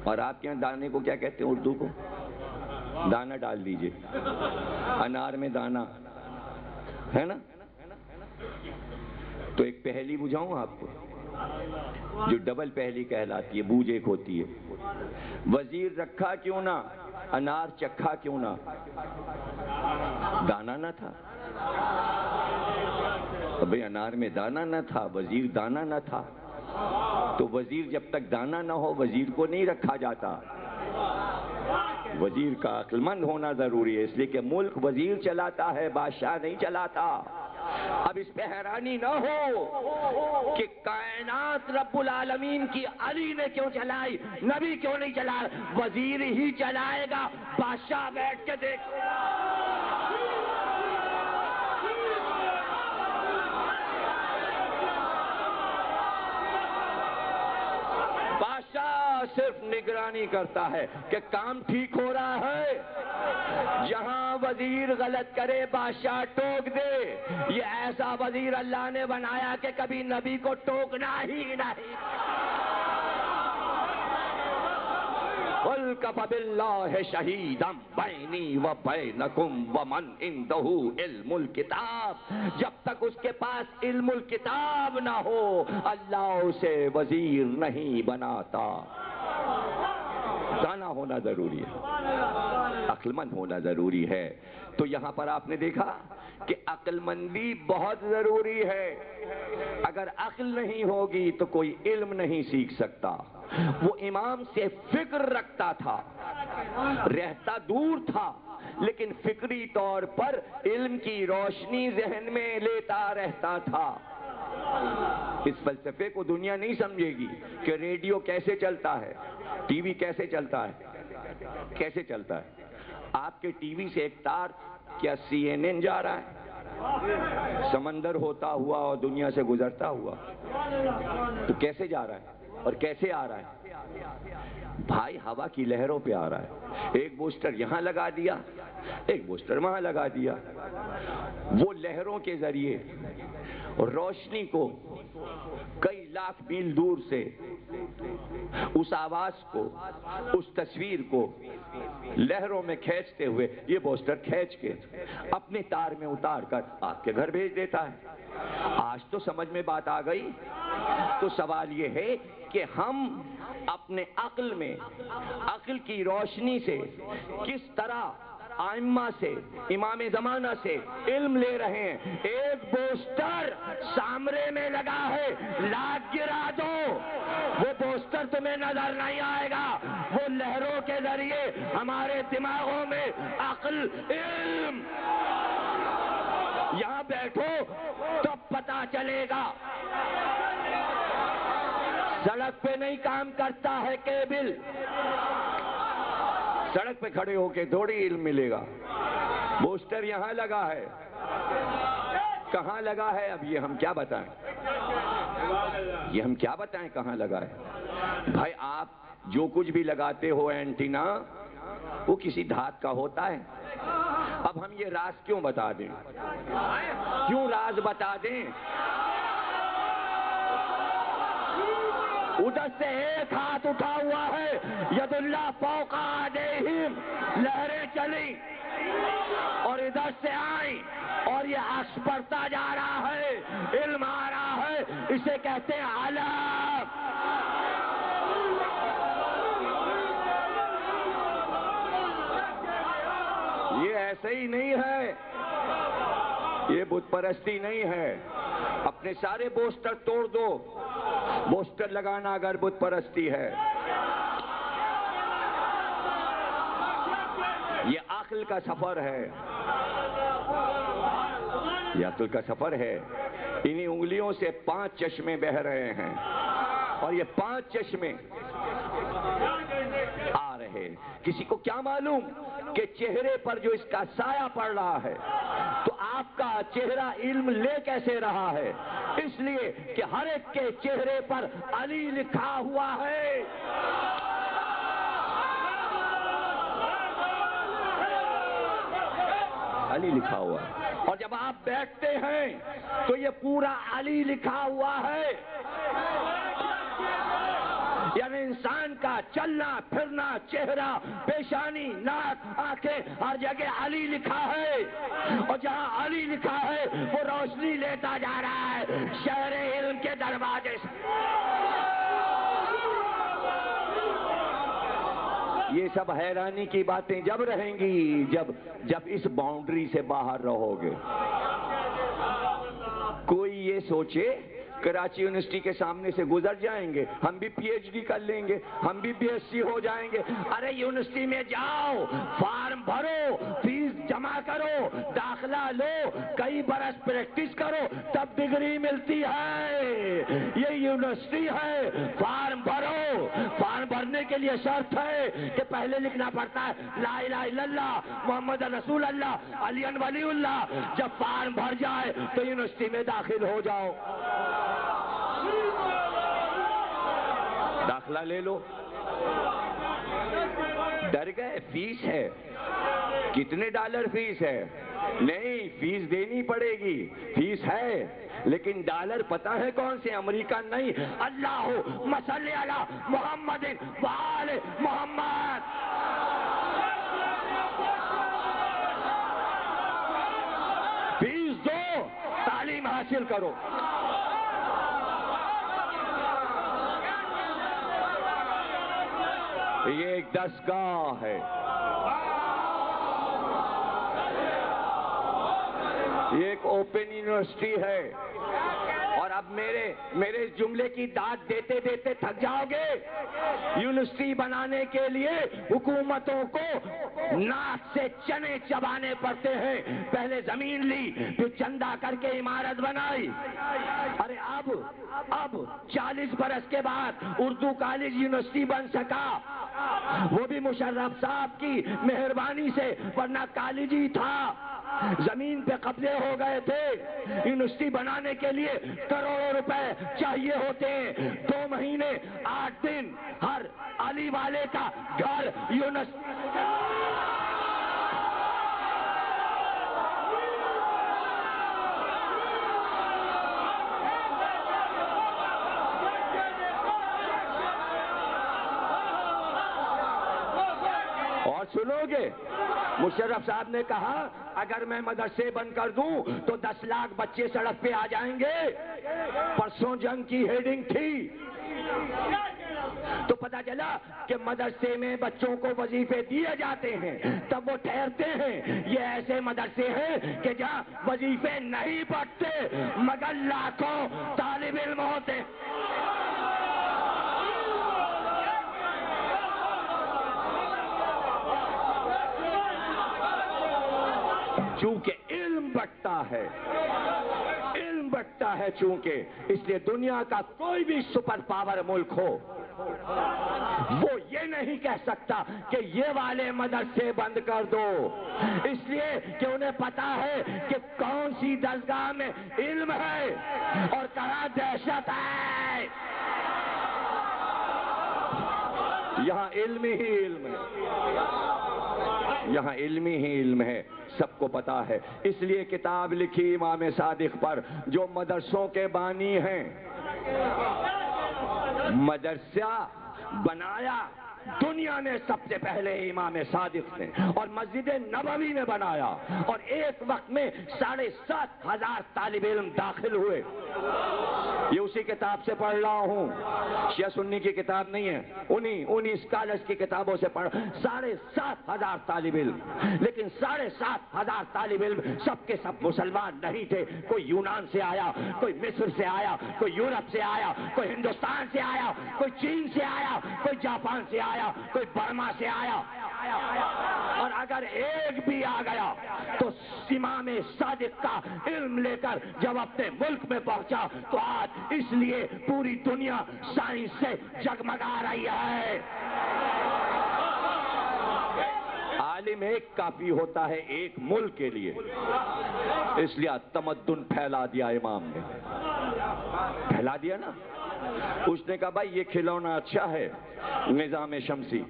اور آپ کے یہاں دانے کو کیا کہتے ہیں اردو کو؟ دانا ڈال دیجئے، انار میں دانا ہے نا۔ تو ایک پہلی بجھاؤں آپ کو جو ڈبل پہلی کہلاتی ہے، بوجھ ایک ہوتی ہے۔ وزیر رکھا کیوں نہ، انار چکھا کیوں نہ، دانا نہ تھا۔ ابھی انار میں دانا نہ تھا، وزیر دانا نہ تھا، تو وزیر جب تک دانا نہ ہو وزیر کو نہیں رکھا جاتا۔ وزیر کا عقل مند ہونا ضروری ہے، اس لیے کہ ملک وزیر چلاتا ہے، بادشاہ نہیں چلاتا۔ اب اس پہ حیرانی نہ ہو کہ کائنات رب العالمین کی علی نے کیوں چلائی، نبی کیوں نہیں چلا، وزیر ہی چلائے گا، بادشاہ بیٹھ کے دیکھ۔ بادشاہ صرف نگرانی کرتا ہے کہ کام ٹھیک ہو رہا ہے۔ جہاں وزیر غلط کرے بادشاہ ٹوک دے۔ یہ ایسا وزیر اللہ نے بنایا کہ کبھی نبی کو ٹوکنا ہی نہیں۔ قُلْ كَفَى بِاللَّهِ شَهِيدًا بَيْنِي وَبَيْنَكُمْ وَمَنْ عِنْدَهُ عِلْمُ الْكِتَابِ۔ جب تک اس کے پاس علم الکتاب نہ ہو اللہ اسے وزیر نہیں بناتا۔ دانا ہونا ضروری ہے، عقل مند ہونا ضروری ہے۔ تو یہاں پر آپ نے دیکھا کہ عقل مندی بہت ضروری ہے۔ اگر عقل نہیں ہوگی تو کوئی علم نہیں سیکھ سکتا۔ وہ امام سے فکر رکھتا تھا، رہتا دور تھا لیکن فکری طور پر علم کی روشنی ذہن میں لیتا رہتا تھا۔ اس فلسفے کو دنیا نہیں سمجھے گی کہ ریڈیو کیسے چلتا ہے، ٹی وی کیسے چلتا ہے، کیسے چلتا ہے۔ آپ کے ٹی وی سے ایک تار کیا CNN جا رہا ہے، سمندر ہوتا ہوا اور دنیا سے گزرتا ہوا، تو کیسے جا رہا ہے اور کیسے آ رہا ہے؟ بھائی ہوا کی لہروں پہ آ رہا ہے۔ ایک بوسٹر یہاں لگا دیا، ایک بوسٹر وہاں لگا دیا، وہ لہروں کے ذریعے روشنی کو کئی لاکھ میل دور سے اس آواز کو، اس تصویر کو لہروں میں کھینچتے ہوئے یہ بوسٹر کھینچ کے اپنے تار میں اتار کر آپ کے گھر بھیج دیتا ہے۔ آج تو سمجھ میں بات آ گئی۔ تو سوال یہ ہے کہ ہم اپنے عقل میں، عقل کی روشنی سے کس طرح ائمہ سے، امام زمانہ سے علم لے رہے ہیں۔ ایک بوسٹر سامرے میں لگا ہے، لاکھ گرا دو وہ بوسٹر تمہیں نظر نہیں آئے گا۔ وہ لہروں کے ذریعے ہمارے دماغوں میں عقل، علم، یہاں بیٹھو تو پتہ چلے گا۔ سڑک پہ نہیں کام کرتا ہے کیبل، سڑک پہ کھڑے ہو کے تھوڑی علم ملے گا۔ بوسٹر یہاں لگا ہے، کہاں لگا ہے اب یہ ہم کیا بتائیں، یہ ہم کیا بتائیں کہاں لگا ہے۔ بھائی آپ جو کچھ بھی لگاتے ہو اینٹینا وہ کسی دھات کا ہوتا ہے۔ اب ہم یہ راز کیوں بتا دیں، کیوں راز بتا دیں؟ ادھر سے ایک ہاتھ اٹھا ہوا ہے، ید اللہ فوق ایدیہم، لہریں چلی اور ادھر سے آئیں اور یہ عکس بڑھتا جا رہا ہے، علم آ رہا ہے، اسے کہتے ہیں علم۔ یہ ایسے ہی نہیں ہے، یہ بت پرستی نہیں ہے۔ اپنے سارے بوسٹر توڑ دو، بوسٹر لگانا اگر بت پرستی ہے۔ یہ عقل کا سفر ہے، یہ عقل کا سفر ہے۔ انہی انگلیوں سے 5 چشمے بہ رہے ہیں اور یہ 5 چشمے آ رہے۔ کسی کو کیا معلوم کہ چہرے پر جو اس کا سایہ پڑ رہا ہے، تو آپ کا چہرہ علم لے کیسے رہا ہے؟ اس لیے کہ ہر ایک کے چہرے پر علی لکھا ہوا ہے۔ علی لکھا ہوا ہے، اور جب آپ بیٹھتے ہیں تو یہ پورا علی لکھا ہوا ہے۔ یعنی انسان کا چلنا پھرنا، چہرہ، پیشانی، ناک، آنکھیں، ہر جگہ علی لکھا ہے، اور جہاں علی لکھا ہے وہ روشنی لیتا جا رہا ہے شہر علم کے دروازے سے۔ یہ سب حیرانی کی باتیں جب رہیں گی جب اس باؤنڈری سے باہر رہو گے۔ کوئی یہ سوچے کراچی یونیورسٹی کے سامنے سے گزر جائیں گے، ہم بھی پی ایچ ڈی کر لیں گے، ہم بھی بی ایس سی ہو جائیں گے۔ ارے یونیورسٹی میں جاؤ، فارم بھرو، فیس جمع کرو، داخلہ لو، کئی برس پریکٹس کرو، تب ڈگری ملتی ہے۔ یہ یونیورسٹی ہے، فارم بھرو۔ فارم بھرنے کے لیے شرط ہے کہ پہلے لکھنا پڑتا ہے لا الہ الا اللہ محمد رسول اللہ علی ولی اللہ۔ جب فارم بھر جائے تو یونیورسٹی میں داخل ہو جاؤ، داخلہ لے لو۔ ڈر گئے؟ فیس ہے، کتنے ڈالر فیس ہے؟ نہیں، فیس دینی پڑے گی، فیس ہے، لیکن ڈالر پتہ ہے کون سے؟ امریکن نہیں، اللہم صلی علی محمد وآل محمد۔ فیس دو، تعلیم حاصل کرو۔ یہ ایک درسگاہ ہے، یہ ایک اوپن یونیورسٹی ہے۔ اور اب میرے جملے کی داد دیتے دیتے تھک جاؤ گے۔ یونیورسٹی بنانے کے لیے حکومتوں کو ناک سے چنے چبانے پڑتے ہیں۔ پہلے زمین لی، پھر چندہ کر کے عمارت بنائی۔ ارے اب 40 برس کے بعد اردو کالج یونیورسٹی بن سکا، وہ بھی مشرف صاحب کی مہربانی سے، ورنہ کالج ہی تھا، زمین پہ قبضے ہو گئے تھے۔ یونیورسٹی بنانے کے لیے کروڑوں روپے چاہیے ہوتے ہیں۔ 2 مہینے 8 دن ہر علی والے کا گھر یونیورسٹی۔ اور سنو گے، مشرف صاحب نے کہا اگر میں مدرسے بند کر دوں تو 10 لاکھ بچے سڑک پہ آ جائیں گے۔ پرسوں جنگ کی ہیڈنگ تھی تو پتہ چلا کہ مدرسے میں بچوں کو وظیفے دیے جاتے ہیں، تب وہ ٹھہرتے ہیں۔ یہ ایسے مدرسے ہیں کہ جہاں وظیفے نہیں پڑھتے مگر لاکھوں طالب علم ہوتے۔ چونکہ علم بٹتا ہے چونکہ، اس لیے دنیا کا کوئی بھی سپر پاور ملک ہو وہ یہ نہیں کہہ سکتا کہ یہ والے مدرسے بند کر دو، اس لیے کہ انہیں پتا ہے کہ کون سی درسگاہ میں علم ہے اور کہاں دہشت ہے۔ یہاں علم ہی علم ہے، یہاں علمی ہی علم ہے، سب کو پتا ہے۔ اس لیے کتاب لکھی امام صادق پر جو مدرسوں کے بانی ہیں۔ مدرسہ بنایا دنیا میں سب سے پہلے امام صادق نے، اور مسجد نبوی نے بنایا، اور ایک وقت میں 7,500 طالب علم داخل ہوئے۔ یہ اسی کتاب سے پڑھ رہا ہوں، شیعہ سنی کی کتاب نہیں ہے، انہی اسکالرز کی کتابوں سے پڑھ۔ 7,500 طالب علم، لیکن 7,500 طالب علم سب کے سب مسلمان نہیں تھے۔ کوئی یونان سے آیا، کوئی مصر سے آیا، کوئی یورپ سے آیا، کوئی ہندوستان سے آیا، کوئی چین سے آیا، کوئی جاپان سے آیا، کوئی برما سے آیا، اور اگر ایک بھی آ گیا تو امام صادق کا علم لے کر جب اپنے ملک میں پہنچا تو آج اس لیے پوری دنیا سائنس سے جگمگا رہی ہے۔ عالم ایک کافی ہوتا ہے ایک ملک کے لیے، اس لیے تمدن پھیلا دیا امام نے، پھیلا دیا نا۔ اس نے کہا بھائی یہ کھلونا اچھا ہے، نظام شمسی،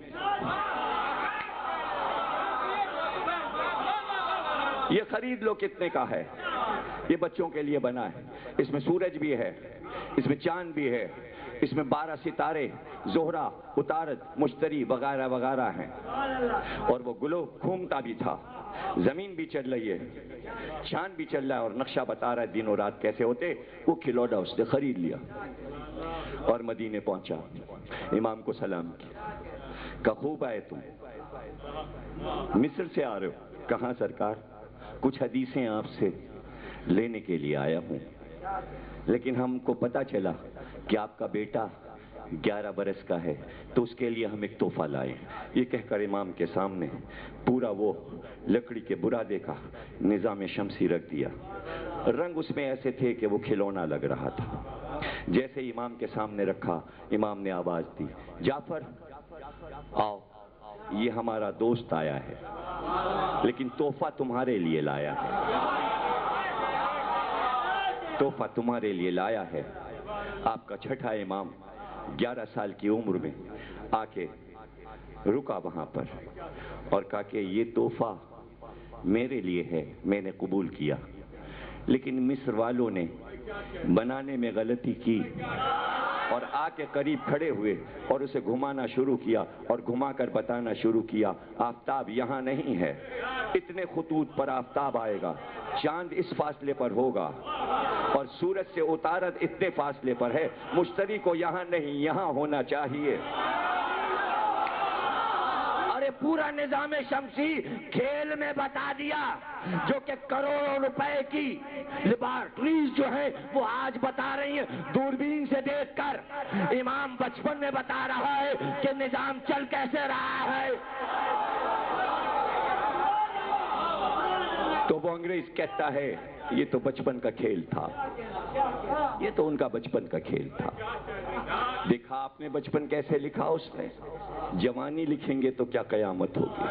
یہ خرید لو، کتنے کا ہے؟ یہ بچوں کے لیے بنا ہے، اس میں سورج بھی ہے، اس میں چاند بھی ہے، اس میں 12 ستارے، زہرہ، عطارد، مشتری وغیرہ وغیرہ ہیں، اور وہ گلو گھومتا بھی تھا، زمین بھی چل رہی ہے، چاند بھی چل رہا ہے، اور نقشہ بتا رہا ہے دن و رات کیسے ہوتے۔ وہ کھلونا اس نے خرید لیا اور مدینے پہنچا، امام کو سلام کیا، کہا خوب آئے تم، مصر سے آ رہے ہو؟ کہاں سرکار، کچھ حدیثیں آپ سے لینے کے لیے آیا ہوں۔ لیکن ہم کو پتا چلا کہ آپ کا بیٹا 11 برس کا ہے، تو اس کے لیے ہم ایک تحفہ لائے۔ یہ کہہ کر امام کے سامنے پورا وہ لکڑی کے برادے کا نظام شمسی رکھ دیا۔ رنگ اس میں ایسے تھے کہ وہ کھلونا لگ رہا تھا۔ جیسے امام کے سامنے رکھا، امام نے آواز دی، جعفر آؤ، یہ ہمارا دوست آیا ہے، لیکن تحفہ تمہارے لیے لایا ہے، تحفہ تمہارے لیے لایا ہے۔ آپ کا چھٹا امام 11 سال کی عمر میں آ کے رکا وہاں پر اور کہا کہ یہ تحفہ میرے لیے ہے، میں نے قبول کیا، لیکن مصر والوں نے بنانے میں غلطی کی اور آ کے قریب کھڑے ہوئے اور اسے گھمانا شروع کیا اور گھما کر بتانا شروع کیا، آفتاب یہاں نہیں ہے، اتنے خطوط پر آفتاب آئے گا، چاند اس فاصلے پر ہوگا اور سورج سے اتارت اتنے فاصلے پر ہے، مشتری کو یہاں نہیں یہاں ہونا چاہیے۔ ارے پورا نظام شمسی کھیل میں بتا دیا، جو کہ کروڑوں روپے کی لیبارٹریز جو ہیں وہ آج بتا رہی ہیں دوربین سے دیکھ کر، امام بچپن میں بتا رہا ہے کہ نظام چل کیسے رہا ہے۔ تو وہ انگریز کہتا ہے یہ تو بچپن کا کھیل تھا، یہ تو ان کا بچپن کا کھیل تھا۔ دیکھا آپ نے بچپن کیسے لکھا اس نے، جوانی لکھیں گے تو کیا قیامت ہوگی،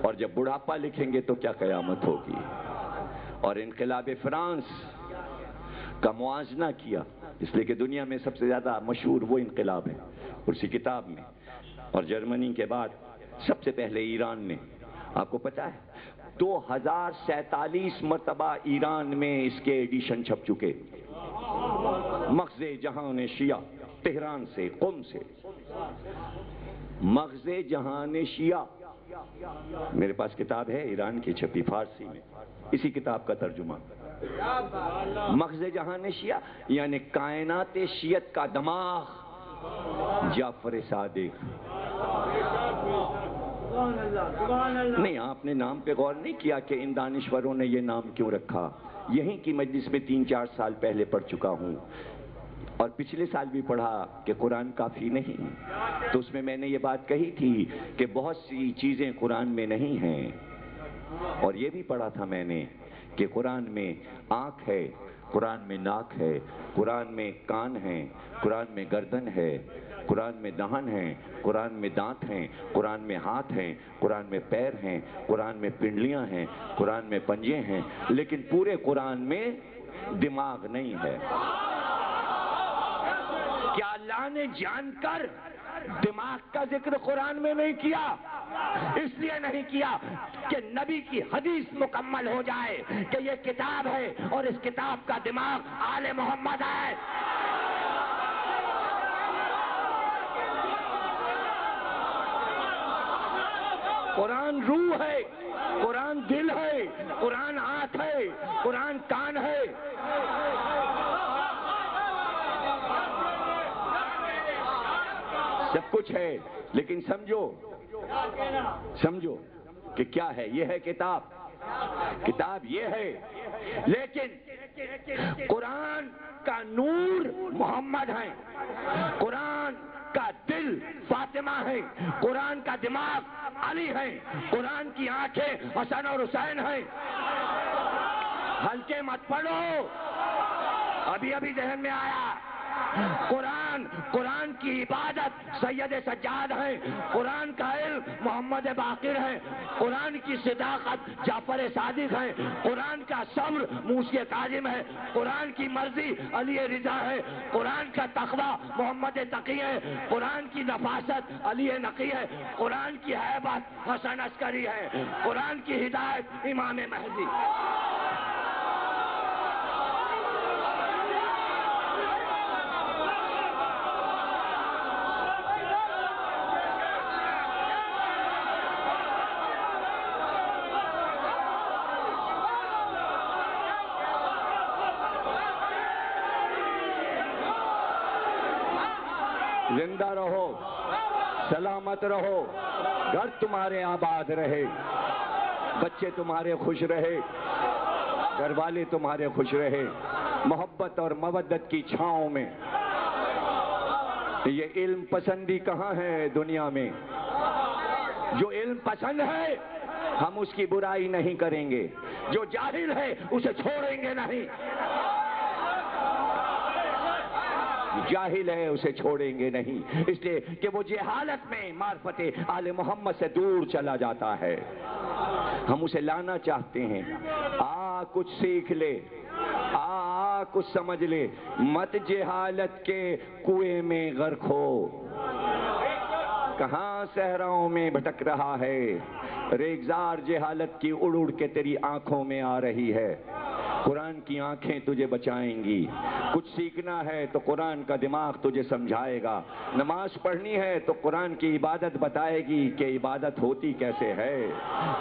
اور جب بڑھاپا لکھیں گے تو کیا قیامت ہوگی۔ اور انقلاب فرانس کا موازنہ کیا، اس لیے کہ دنیا میں سب سے زیادہ مشہور وہ انقلاب ہے اسی کتاب میں، اور جرمنی کے بعد سب سے پہلے ایران نے، آپ کو پتا ہے 2047 مرتبہ ایران میں اس کے ایڈیشن چھپ چکے، مغز جہان شیعہ، تہران سے، قم سے، مغز جہان شیعہ۔ میرے پاس کتاب ہے ایران کی چھپی فارسی میں، اسی کتاب کا ترجمہ، مغز جہان شیعہ یعنی کائنات شیعت کا دماغ جعفر صادق۔ نہیں، آپ نے نام پہ غور نہیں کیا کہ ان دانشوروں نے یہ نام کیوں رکھا۔ یہیں کی مجلس میں 3-4 سال پہلے پڑھ چکا ہوں، اور پچھلے سال بھی پڑھا کہ قرآن کافی نہیں، تو اس میں نے یہ بات کہی تھی کہ بہت سی چیزیں قرآن میں نہیں ہیں، اور یہ بھی پڑھا تھا میں نے کہ قرآن میں آنکھ ہے، قرآن میں ناک ہے، قرآن میں کان ہے، قرآن میں گردن ہے، قرآن میں دہن ہے، قرآن میں دانت ہیں، قرآن میں ہاتھ ہیں، قرآن میں پیر ہیں، قرآن میں پنڈلیاں ہیں، قرآن میں پنجے ہیں، لیکن پورے قرآن میں دماغ نہیں ہے۔ کیا اللہ نے جان کر دماغ کا ذکر قرآن میں نہیں کیا؟ اس لیے نہیں کیا کہ نبی کی حدیث مکمل ہو جائے کہ یہ کتاب ہے اور اس کتاب کا دماغ آل محمد ہے۔ قرآن روح ہے، قرآن دل ہے، قرآن آنکھ ہے، قرآن کان ہے۔ سب کچھ ہے، لیکن سمجھو کہ کیا ہے۔ یہ ہے کتاب یہ ہے، لیکن قرآن کا نور محمد ہے، قرآن کا دل فاطمہ ہے، قرآن کا دماغ علی ہے، قرآن کی آنکھیں حسن اور حسین ہیں۔ ہلکے مت پڑھو، ابھی ذہن میں آیا۔ قرآن کی عبادت سید سجاد ہے، قرآن کا علم محمد باقر ہے، قرآن کی صداقت جعفر صادق ہے، قرآن کا صبر موسی کاظم ہے، قرآن کی مرضی علی رضا ہے، قرآن کا تقوی محمد تقی ہے، قرآن کی نفاست علی نقی ہے، قرآن کی ہیبت حسن عسکری ہے، قرآن کی ہدایت امام مہدی۔ زندہ رہو، سلامت رہو، گھر تمہارے آباد رہے، بچے تمہارے خوش رہے، گھر والے تمہارے خوش رہے محبت اور مودت کی چھاؤں میں. یہ علم پسندی کہاں ہے دنیا میں؟ جو علم پسند ہے ہم اس کی برائی نہیں کریں گے، جو جاہل ہے اسے چھوڑیں گے نہیں. جاہل ہے اسے چھوڑیں گے نہیں، اس لیے کہ وہ جہالت میں معرفت آل محمد سے دور چلا جاتا ہے. ہم اسے لانا چاہتے ہیں. کچھ سیکھ لے، کچھ سمجھ لے، مت جہالت کے کنویں میں غرق ہو. کہاں صحراؤں میں بھٹک رہا ہے، ریگزار جہالت کی اڑ اڑ کے تیری آنکھوں میں آ رہی ہے. قرآن کی آنکھیں تجھے بچائیں گی. کچھ سیکھنا ہے تو قرآن کا دماغ تجھے سمجھائے گا. نماز پڑھنی ہے تو قرآن کی عبادت بتائے گی کہ عبادت ہوتی کیسے ہے.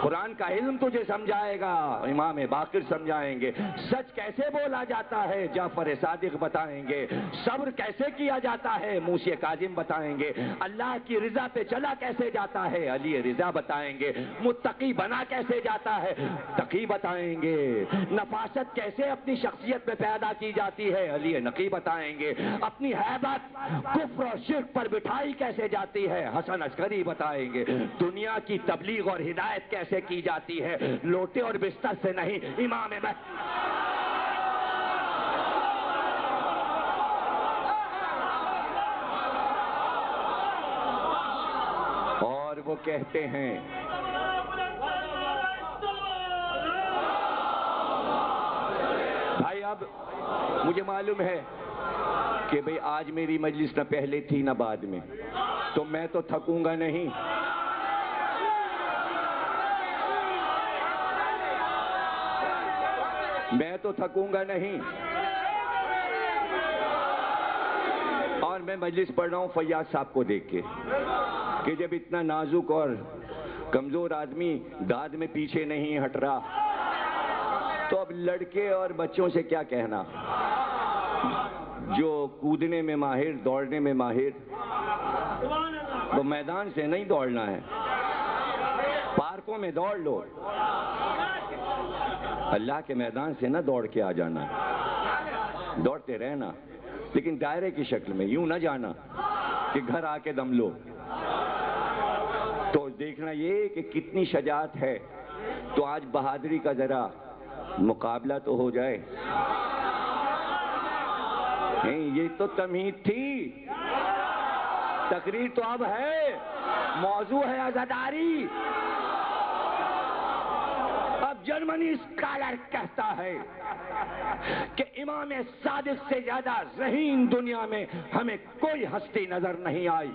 قرآن کا علم تجھے سمجھائے گا، امام باقر سمجھائیں گے. سچ کیسے بولا جاتا ہے، جعفر صادق بتائیں گے. صبر کیسے کیا جاتا ہے، موسی کاظم بتائیں گے. اللہ کی رضا پہ چلا کیسے جاتا ہے، علی رضا بتائیں گے. متقی بنا کیسے جاتا ہے، تقی بتائیں گے. نفاست کیسے اپنی شخصیت میں پیدا کی جاتی ہے، علی نقی بتائیں گے. اپنی ہیبت کفر اور شرک پر بٹھائی کیسے جاتی ہے، حسن عسکری بتائیں گے. دنیا کی تبلیغ اور ہدایت کیسے کی جاتی ہے، لوٹے اور بستر سے نہیں، امام اور وہ کہتے ہیں بھائی اب مجھے معلوم ہے کہ بھئی آج میری مجلس نہ پہلے تھی نہ بعد میں، تو میں تو تھکوں گا نہیں. میں تو تھکوں گا نہیں. اور میں مجلس پڑھ رہا ہوں فیاض صاحب کو دیکھ کے کہ جب اتنا نازک اور کمزور آدمی داد میں پیچھے نہیں ہٹ رہا تو اب لڑکے اور بچوں سے کیا کہنا، جو کودنے میں ماہر، دوڑنے میں ماہر. وہ میدان سے نہیں دوڑنا ہے، پارکوں میں دوڑ لو. اللہ کے میدان سے نہ دوڑ کے آ جانا، دوڑتے رہنا لیکن دائرے کی شکل میں، یوں نہ جانا کہ گھر آ کے دم لو. تو دیکھنا یہ کہ کتنی شجاعت ہے. تو آج بہادری کا ذرا مقابلہ تو ہو جائے. یہ تو تمہید تھی، تقریر تو اب ہے، موضوع ہے عزاداری. اب جرمنی اسکالر کہتا ہے کہ امام صادق سے زیادہ ذہین دنیا میں ہمیں کوئی ہستی نظر نہیں آئی.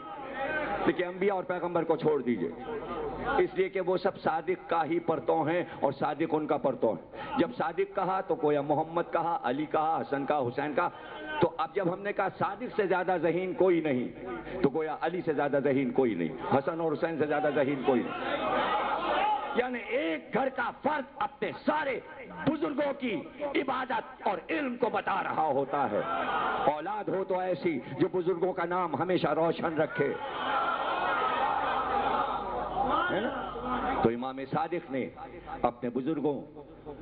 لیکن انبیاء اور پیغمبر کو چھوڑ دیجئے، اس لیے کہ وہ سب صادق کا ہی پرتوں ہیں اور صادق ان کا پرتوں ہے. جب صادق کہا تو گویا محمد کہا، علی کہا، حسن کہا، حسین کہا. تو اب جب ہم نے کہا صادق سے زیادہ ذہین کوئی نہیں تو گویا علی سے زیادہ ذہین کوئی نہیں، حسن اور حسین سے زیادہ ذہین کوئی نہیں. یعنی ایک گھر کا فرد اپنے سارے بزرگوں کی عبادت اور علم کو بتا رہا ہوتا ہے. اولاد ہو تو ایسی جو بزرگوں کا نام ہمیشہ روشن رکھے. تو امام صادق نے اپنے بزرگوں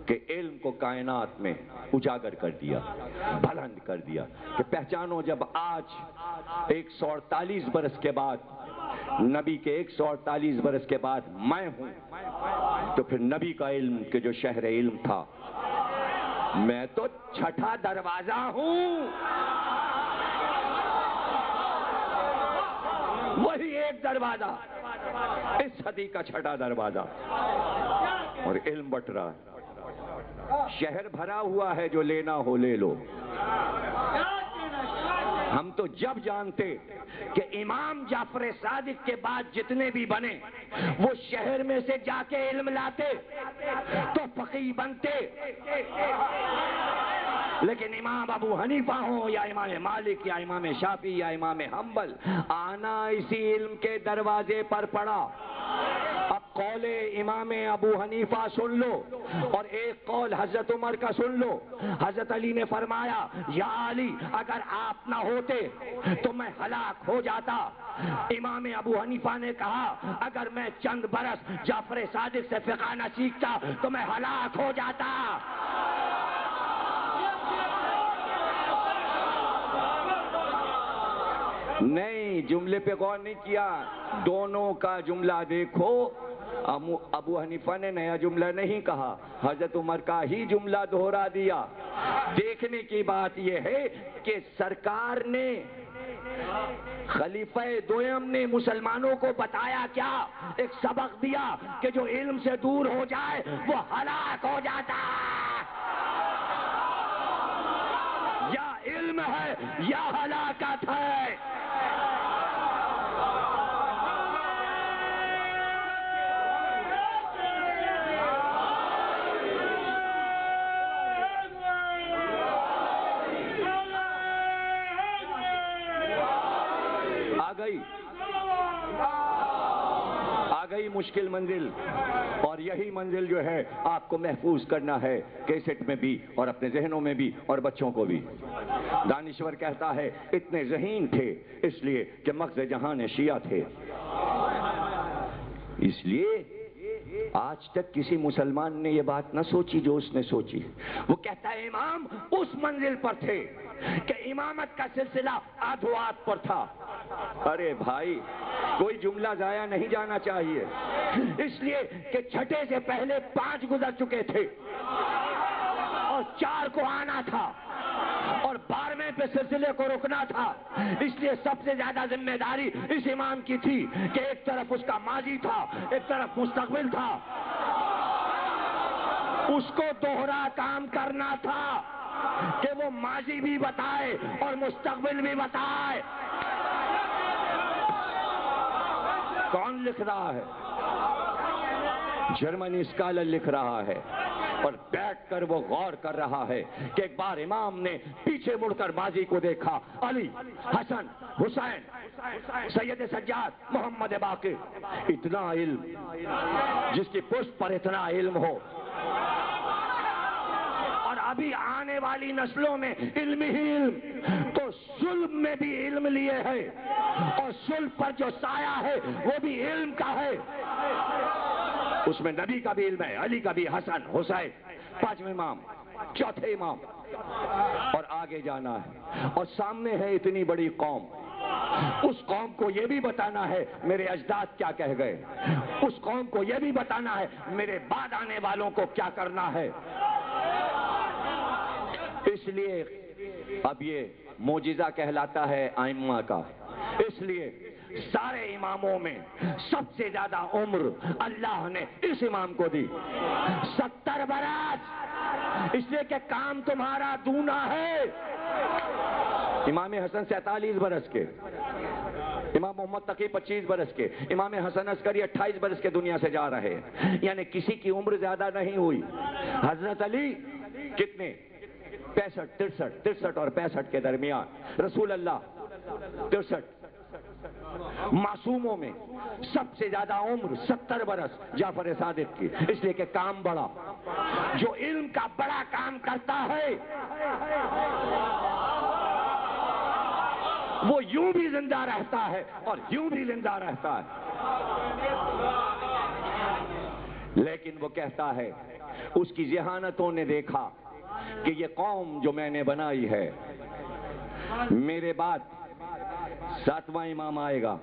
کے علم کو کائنات میں اجاگر کر دیا، بلند کر دیا کہ پہچانو جب آج 148 برس کے بعد، نبی کے 148 برس کے بعد میں ہوں، تو پھر نبی کا علم کہ جو شہر علم تھا، میں تو چھٹا دروازہ ہوں. وہی ایک دروازہ، اس صدی کا چھٹا دروازہ، اور علم بٹ رہا ہے. شہر بھرا ہوا ہے، جو لینا ہو لے لو. ہم تو جب جانتے کہ امام جعفر صادق کے بعد جتنے بھی بنے وہ شہر میں سے جا کے علم لاتے تو فقیہ بنتے. لیکن امام ابو حنیفہ ہوں یا امام مالک یا امام شافعی یا امام حنبل، آنا اسی علم کے دروازے پر پڑا. اب قول امام ابو حنیفہ سن لو اور ایک قول حضرت عمر کا سن لو. حضرت علی نے فرمایا یا علی اگر آپ نہ ہوتے تو میں ہلاک ہو جاتا. امام ابو حنیفہ نے کہا اگر میں چند برس جعفر صادق سے فقہ نہ سیکھتا تو میں ہلاک ہو جاتا. نہیں، جملے پہ غور نہیں کیا، دونوں کا جملہ دیکھو۔ ابو حنیفہ نے نیا جملہ نہیں کہا، حضرت عمر کا ہی جملہ دہرا دیا۔ دیکھنے کی بات یہ ہے کہ سرکار نے، خلیفہ دویم نے مسلمانوں کو بتایا کیا؟ ایک سبق دیا کہ جو علم سے دور ہو جائے وہ ہلاک ہو جاتا ہے۔ یا علم ہے یا ہلاکت ہے۔ آ گئی مشکل منزل، اور یہی منزل جو ہے آپ کو محفوظ کرنا ہے، کیسٹ میں بھی اور اپنے ذہنوں میں بھی اور بچوں کو بھی۔ دانشور کہتا ہے اتنے ذہین تھے اس لیے کہ مغز جہان شیعہ تھے۔ اس لیے آج تک کسی مسلمان نے یہ بات نہ سوچی جو اس نے سوچی۔ وہ کہتا ہے امام اس منزل پر تھے کہ امامت کا سلسلہ آدھوات پر تھا۔ ارے بھائی، کوئی جملہ ضائع نہیں جانا چاہیے، اس لیے کہ چھٹے سے پہلے 5 گزر چکے تھے اور 4 کو آنا تھا اور 12ویں پہ سلسلے کو رکنا تھا۔ اس لیے سب سے زیادہ ذمہ داری اس امام کی تھی کہ ایک طرف اس کا ماضی تھا، ایک طرف مستقبل تھا، اس کو دوہرا کام کرنا تھا کہ وہ ماضی بھی بتائے اور مستقبل بھی بتائے۔ کون لکھ رہا ہے؟ جرمنی اسکالر لکھ رہا ہے، اور بیٹھ کر وہ غور کر رہا ہے کہ ایک بار امام نے پیچھے مڑ کر ماضی کو دیکھا، علی، حسن، حسین، سید سجاد، محمد باقر، اتنا علم، جس کی پشت پر اتنا علم ہو، اور ابھی آنے والی نسلوں میں علم ہی علم، تو صلب میں بھی علم لیے ہے، اور صلب پر جو سایہ ہے وہ بھی علم کا ہے۔ اس میں نبی کا بھی علم ہے، علی کا بھی، حسن، حسین، 5ویں امام، 4تھے امام، اور آگے جانا ہے۔ اور سامنے ہے اتنی بڑی قوم، اس قوم کو یہ بھی بتانا ہے میرے اجداد کیا کہہ گئے، اس قوم کو یہ بھی بتانا ہے میرے بعد آنے والوں کو کیا کرنا ہے۔ اس لیے اب یہ معجزہ کہلاتا ہے ائمہ کا۔ اس لیے سارے اماموں میں سب سے زیادہ عمر اللہ نے اس امام کو دی، 70 برس، اس لیے کہ کام تمہارا دونا ہے۔ امام حسن 47 برس کے، امام محمد تقی 25 برس کے، امام حسن عسکری 28 برس کے دنیا سے جا رہے ہیں، یعنی کسی کی عمر زیادہ نہیں ہوئی۔ حضرت علی کتنے؟ 63 اور 65 کے درمیان، رسول اللہ 63۔ معصوموں میں سب سے زیادہ عمر 70 برس جعفر صادق کی، اس لیے کہ کام بڑا، جو علم کا بڑا کام کرتا ہے وہ یوں بھی زندہ رہتا ہے اور یوں بھی زندہ رہتا ہے۔ لیکن وہ کہتا ہے اس کی ذہانتوں نے دیکھا کہ یہ قوم جو میں نے بنائی ہے، میرے بعد 7واں امام آئے گا،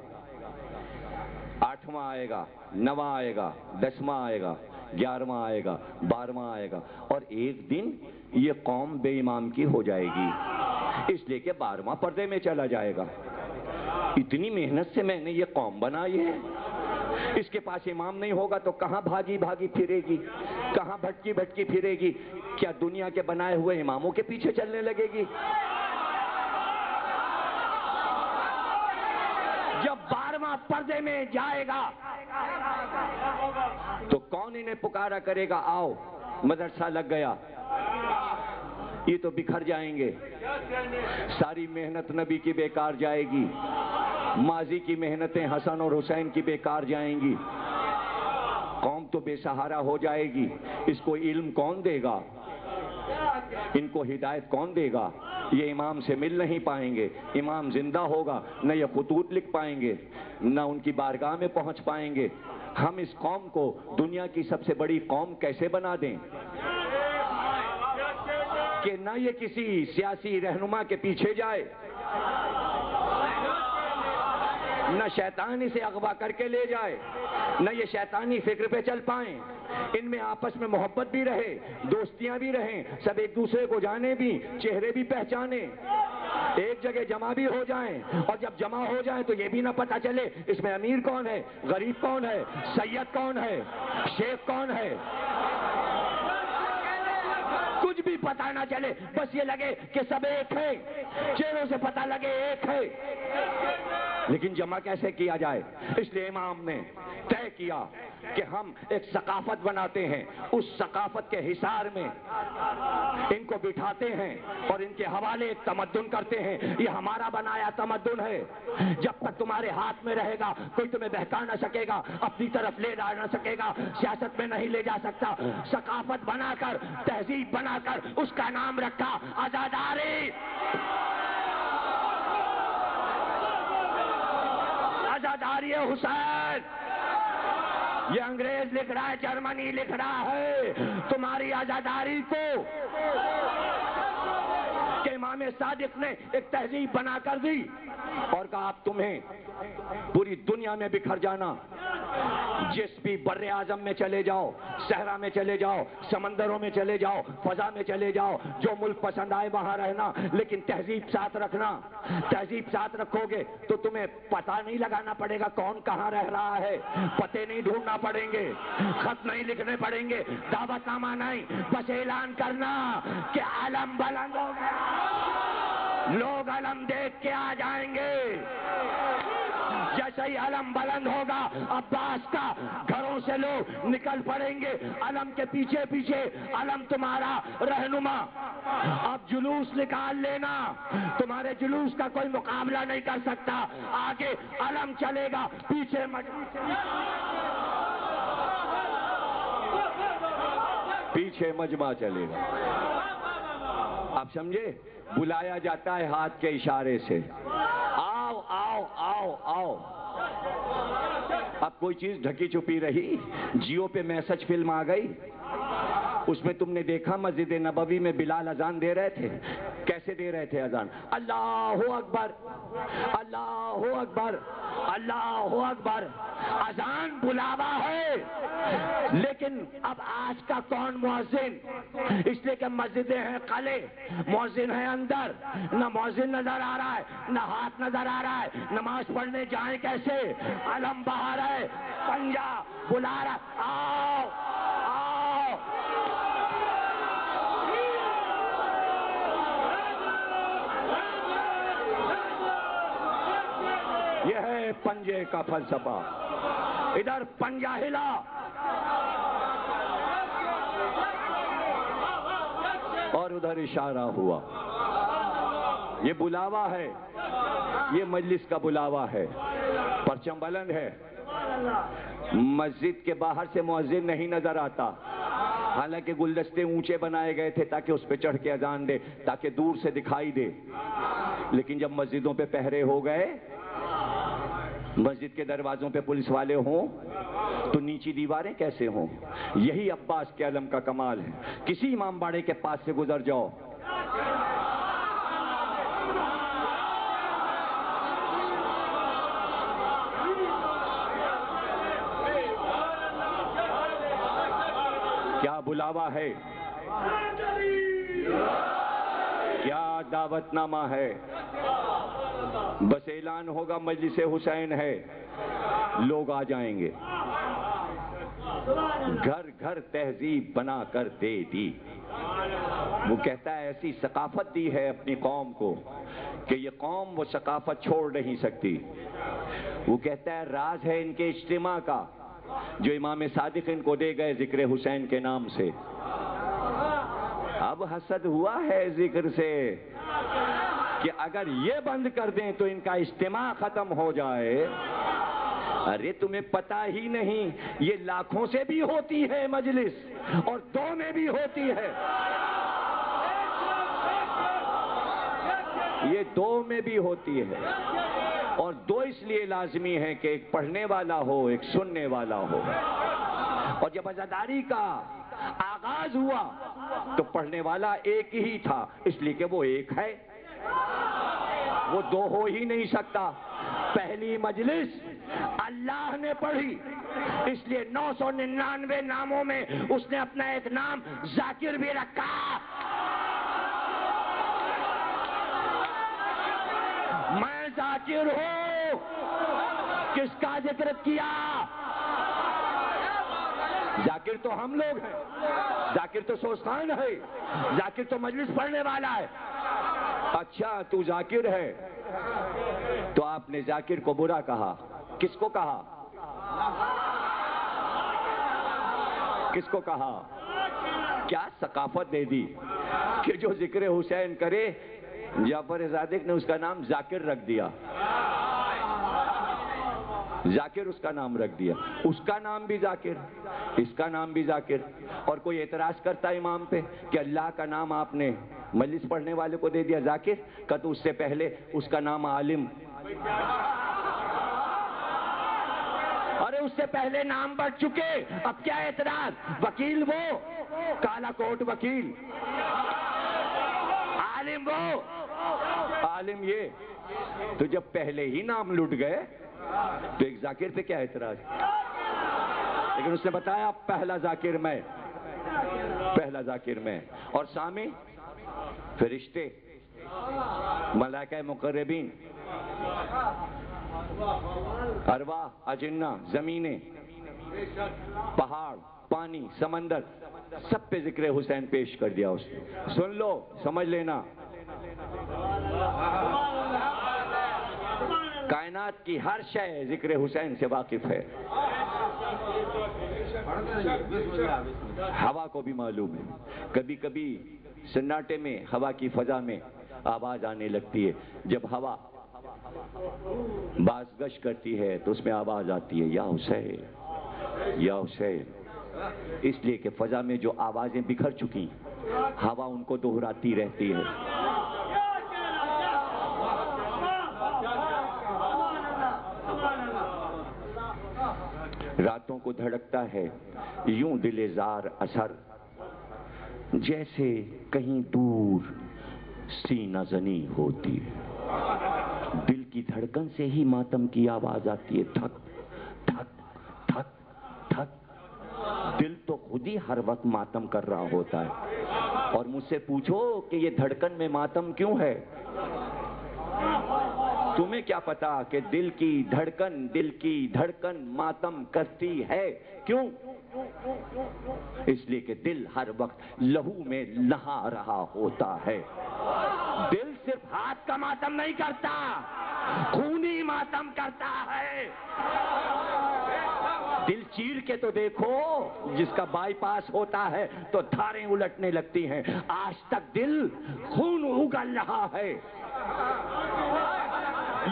8واں آئے گا، 9واں آئے گا، 10واں آئے گا، 11واں آئے گا، 12واں آئے گا، اور ایک دن یہ قوم بے امام کی ہو جائے گی، اس لیے کہ 12واں پردے میں چلا جائے گا۔ اتنی محنت سے میں نے یہ قوم بنائی ہے، اس کے پاس امام نہیں ہوگا تو کہاں بھاگی بھاگی پھرے گی، کہاں بھٹکی بھٹکی پھرے گی؟ کیا دنیا کے بنائے ہوئے اماموں کے پیچھے چلنے لگے گی؟ جب 12واں پردے میں جائے گا تو کون انہیں پکارا کرے گا، آؤ مدرسہ لگ گیا؟ یہ تو بکھر جائیں گے، ساری محنت نبی کی بیکار جائے گی، ماضی کی محنتیں حسن اور حسین کی بیکار جائیں گی، قوم تو بے سہارا ہو جائے گی۔ اس کو علم کون دے گا؟ ان کو ہدایت کون دے گا؟ یہ امام سے مل نہیں پائیں گے، امام زندہ ہوگا نہ یہ خطوط لکھ پائیں گے، نہ ان کی بارگاہ میں پہنچ پائیں گے۔ ہم اس قوم کو دنیا کی سب سے بڑی قوم کیسے بنا دیں کہ نہ یہ کسی سیاسی رہنما کے پیچھے جائے، نہ شیطان اسے اغوا کر کے لے جائے، نہ یہ شیطانی فکر پہ چل پائیں، ان میں آپس میں محبت بھی رہے، دوستیاں بھی رہیں، سب ایک دوسرے کو جانے بھی، چہرے بھی پہچانے، ایک جگہ جمع بھی ہو جائیں، اور جب جمع ہو جائیں تو یہ بھی نہ پتہ چلے اس میں امیر کون ہے، غریب کون ہے، سید کون ہے، شیخ کون ہے، کچھ بھی پتہ نہ چلے، بس یہ لگے کہ سب ایک ہے، چہروں سے پتہ لگے ایک ہے۔ لیکن جمع کیسے کیا جائے؟ اس لیے امام نے طے کیا کہ ہم ایک ثقافت بناتے ہیں، اس ثقافت کے حصار میں ان کو بٹھاتے ہیں اور ان کے حوالے ایک تمدن کرتے ہیں۔ یہ ہمارا بنایا تمدن ہے، جب تک تمہارے ہاتھ میں رہے گا کوئی تمہیں بہکا نہ سکے گا، اپنی طرف لے جا نہ سکے گا، سیاست میں نہیں لے جا سکتا۔ ثقافت بنا کر، تہذیب بنا کر اس کا نام رکھا عزاداری۔ عزاداری حسین، یہ انگریز لکھ رہا ہے، جرمنی لکھ رہا ہے تمہاری عزاداری کو، کہ امام صادق نے ایک تہذیب بنا کر دی اور کہا اب تمہیں پوری دنیا میں بکھر جانا، جس بھی بر اعظم میں چلے جاؤ، صحرا میں چلے جاؤ، سمندروں میں چلے جاؤ، فضا میں چلے جاؤ، جو ملک پسند آئے وہاں رہنا، لیکن تہذیب ساتھ رکھنا۔ تہذیب ساتھ رکھو گے تو تمہیں پتہ نہیں لگانا پڑے گا کون کہاں رہ رہا ہے، پتے نہیں ڈھونڈنا پڑیں گے، خط نہیں لکھنے پڑیں گے، دعوت نامہ نہیں، بس اعلان کرنا کہ علم بلند ہو گیا، لوگ علم دیکھ کے آ جائیں گے۔ جیسے ہی علم بلند ہوگا عباس کا گھروں سے لوگ نکل پڑیں گے، علم کے پیچھے پیچھے، علم تمہارا رہنما۔ اب جلوس نکال لینا، تمہارے جلوس کا کوئی مقابلہ نہیں کر سکتا، آگے علم چلے گا، پیچھے مجمع چلے گا۔ اب سمجھے؟ بلایا جاتا ہے ہاتھ کے اشارے سے، آؤ آؤ آؤ آؤ۔ اب کوئی چیز ڈھکی چھپی رہی؟ جیو پہ میسج فلم آ گئی، اس میں تم نے دیکھا مسجد نبوی میں بلال اذان دے رہے تھے، کیسے دے رہے تھے اذان؟ اللہ اکبر، اللہ اکبر، اللہ اکبر۔ اذان بلاوا ہے، لیکن اب آج کا کون مؤذن؟ اس لیے کہ مسجدیں ہیں قلعے، مؤذن ہے اندر، نہ مؤذن نظر آ رہا ہے، نہ ہاتھ نظر آ رہا ہے، نماز پڑھنے جائیں کیسے؟ علم باہر ہے، پنجا بلا رہا، آؤ آؤ۔ یہ ہے پنجے کا فلسفہ، ادھر پنجہ ہلا، اور ادھر اشارہ ہوا۔ یہ بلاوا ہے، یہ مجلس کا بلاوا ہے، پرچم بلند ہے۔ مسجد کے باہر سے مؤذن نہیں نظر آتا، حالانکہ گلدستے اونچے بنائے گئے تھے تاکہ اس پہ چڑھ کے اذان دے، تاکہ دور سے دکھائی دے۔ لیکن جب مسجدوں پہ پہرے ہو گئے، مسجد کے دروازوں پہ پولیس والے ہوں تو نیچی دیواریں کیسے ہوں؟ یہی عباس کے علم کا کمال ہے۔ کسی امام باڑے کے پاس سے گزر جاؤ، کیا بلاوا ہے، کیا دعوت نامہ ہے؟ بس اعلان ہوگا مجلس حسین ہے، لوگ آ جائیں گے۔ گھر گھر تہذیب بنا کر دے دی۔ وہ کہتا ہے ایسی ثقافت دی ہے اپنی قوم کو کہ یہ قوم وہ ثقافت چھوڑ نہیں سکتی۔ وہ کہتا ہے راز ہے ان کے اجتماع کا جو امام صادق ان کو دے گئے ذکر حسین کے نام سے۔ اب حسد ہوا ہے ذکر سے کہ اگر یہ بند کر دیں تو ان کا اجتماع ختم ہو جائے۔ ارے تمہیں پتہ ہی نہیں، یہ لاکھوں سے بھی ہوتی ہے مجلس اور دو میں بھی ہوتی ہے، یہ دو میں بھی ہوتی ہے۔ اور دو اس لیے لازمی ہے کہ ایک پڑھنے والا ہو، ایک سننے والا ہو۔ اور جب عزاداری کا آغاز ہوا تو پڑھنے والا ایک ہی تھا، اس لیے کہ وہ ایک ہے، وہ دو ہو ہی نہیں سکتا۔ پہلی مجلس اللہ نے پڑھی، اس لیے 999 ناموں میں اس نے اپنا ایک نام ذاکر بھی رکھا۔ میں ذاکر ہوں، کس کا ذکر کیا؟ ذاکر تو ہم لوگ ہیں، ذاکر تو سوستان ہے، ذاکر تو مجلس پڑھنے والا ہے۔ اچھا تو ذاکر ہے، تو آپ نے ذاکر کو برا کہا، کس کو کہا؟ کس کو کہا؟ کیا ثقافت دے دی کہ جو ذکر حسین کرے، جعفر صادق نے اس کا نام ذاکر رکھ دیا، ذاکر اس کا نام رکھ دیا، اس کا نام بھی ذاکر، اس کا نام بھی ذاکر۔ اور کوئی اعتراض کرتا ہے امام پہ کہ اللہ کا نام آپ نے مجلس پڑھنے والے کو دے دیا ذاکر کا، تو اس سے پہلے اس کا نام عالم، ارے اس سے پہلے نام بڑھ چکے، اب کیا اعتراض؟ وکیل وہ کالا کوٹ وکیل، عالم وہ عالم یہ، تو جب پہلے ہی نام لٹ گئے تو ایک ذاکر پہ کیا اعتراض؟ لیکن اس نے بتایا پہلا ذاکر میں، پہلا ذاکر میں۔ اور سامع فرشتے، ملائکہ مقربین، ارواح، اجنہ، زمینیں، پہاڑ، پانی، سمندر، سب پہ ذکر حسین پیش کر دیا اس نے۔ سن لو، سمجھ لینا، کائنات کی ہر شے ذکر حسین سے واقف ہے۔ ہوا کو بھی معلوم ہے، کبھی کبھی سناٹے میں، ہوا کی فضا میں آواز آنے لگتی ہے، جب ہوا باز گش کرتی ہے تو اس میں آواز آتی ہے یا حسین یا حسین، اس لیے کہ فضا میں جو آوازیں بکھر چکی ہوا ان کو دہراتی رہتی ہے۔ راتوں کو دھڑکتا ہے یوں دل زار اثر، جیسے کہیں دور سینہ زنی ہوتی ہے۔ دل کی دھڑکن سے ہی ماتم کی آواز آتی ہے، دھک دھک دھک دھک۔ دل تو خود ہی ہر وقت ماتم کر رہا ہوتا ہے، اور مجھ سے پوچھو کہ یہ دھڑکن میں ماتم کیوں ہے؟ تمہیں کیا پتا کہ دل کی دھڑکن ماتم کرتی ہے کیوں؟ اس لیے کہ دل ہر وقت لہو میں نہا رہا ہوتا ہے۔ دل صرف ہاتھ کا ماتم نہیں کرتا، خونی ماتم کرتا ہے۔ دل چیر کے تو دیکھو، جس کا بائی پاس ہوتا ہے تو دھاریں الٹنے لگتی ہیں، آج تک دل خون اگل رہا ہے۔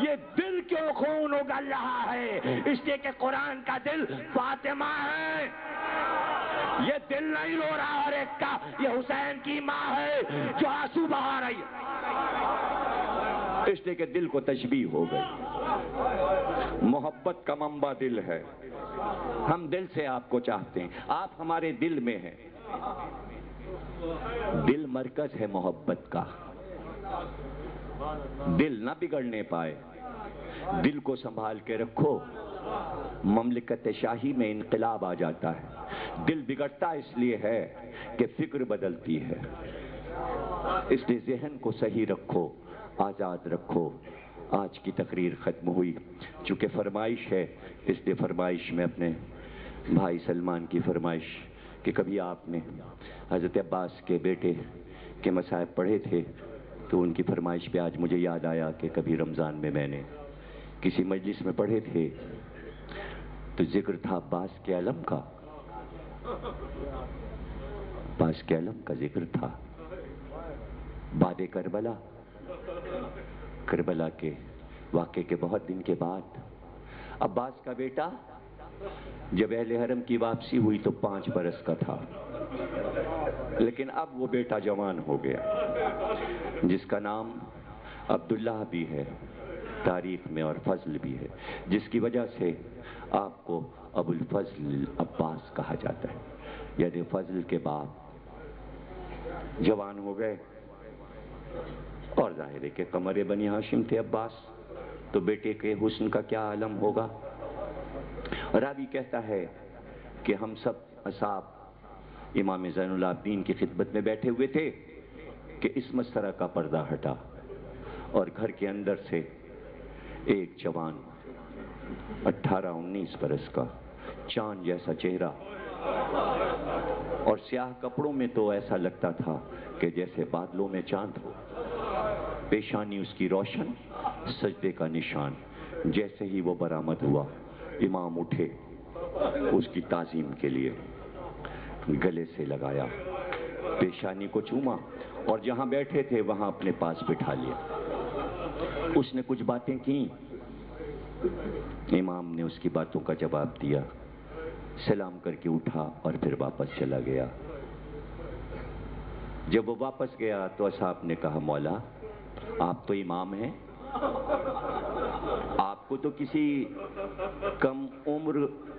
یہ دل کیوں خون اگل رہا ہے؟ اس لیے کہ قرآن کا دل فاطمہ ہے، یہ دل نہیں رو رہا ہر ایک کا، یہ حسین کی ماں ہے جو آنسو بہا رہی ہے، اس لیے کہ دل کو تشبیہ ہو گئی۔ محبت کا منبع دل ہے، ہم دل سے آپ کو چاہتے ہیں، آپ ہمارے دل میں ہیں۔ دل مرکز ہے محبت کا، دل نہ بگڑنے پائے، دل کو سنبھال کے رکھو، مملکت شاہی میں انقلاب آ جاتا ہے۔ دل بگڑتا اس لیے ہے کہ فکر بدلتی ہے، اس لیے ذہن کو صحیح رکھو، آزاد رکھو۔ آج کی تقریر ختم ہوئی، چونکہ فرمائش ہے اس لیے فرمائش میں اپنے بھائی سلمان کی فرمائش کہ کبھی آپ نے حضرت عباس کے بیٹے کے مصائب پڑھے تھے، تو ان کی فرمائش پہ آج مجھے یاد آیا کہ کبھی رمضان میں نے کسی مجلس میں پڑھے تھے تو ذکر تھا عباس کے علم کا، عباس کے علم کا ذکر تھا۔ بعد کربلا کے واقعے کے بہت دن کے بعد عباس کا بیٹا جب اہل حرم کی واپسی ہوئی تو 5 برس کا تھا، لیکن اب وہ بیٹا جوان ہو گیا جس کا نام عبداللہ بھی ہے تاریخ میں اور فضل بھی ہے، جس کی وجہ سے آپ کو ابو الفضل عباس کہا جاتا ہے، یعنی فضل کے باپ جوان ہو گئے۔ اور ظاہر ہے کہ قمر بنی ہاشم تھے عباس، تو بیٹے کے حسن کا کیا عالم ہوگا؟ راوی کہتا ہے کہ ہم سب اصحاب امام زین العابدین کی خدمت میں بیٹھے ہوئے تھے کہ اس مسترہ کا پردہ ہٹا اور گھر کے اندر سے ایک جوان 18-19 برس کا، چاند جیسا چہرہ اور سیاہ کپڑوں میں تو ایسا لگتا تھا کہ جیسے بادلوں میں چاند ہو، پیشانی اس کی روشن، سجدے کا نشان۔ جیسے ہی وہ برآمد ہوا، امام اٹھے، اس کی تعظیم کے لیے گلے سے لگایا، پیشانی کو چوما اور جہاں بیٹھے تھے وہاں اپنے پاس بٹھا لیا۔ اس نے کچھ باتیں کی، امام نے اس کی باتوں کا جواب دیا، سلام کر کے اٹھا اور پھر واپس چلا گیا۔ جب وہ واپس گیا تو اصحاب نے کہا، مولا آپ تو امام ہیں، آپ کو تو کسی کم عمر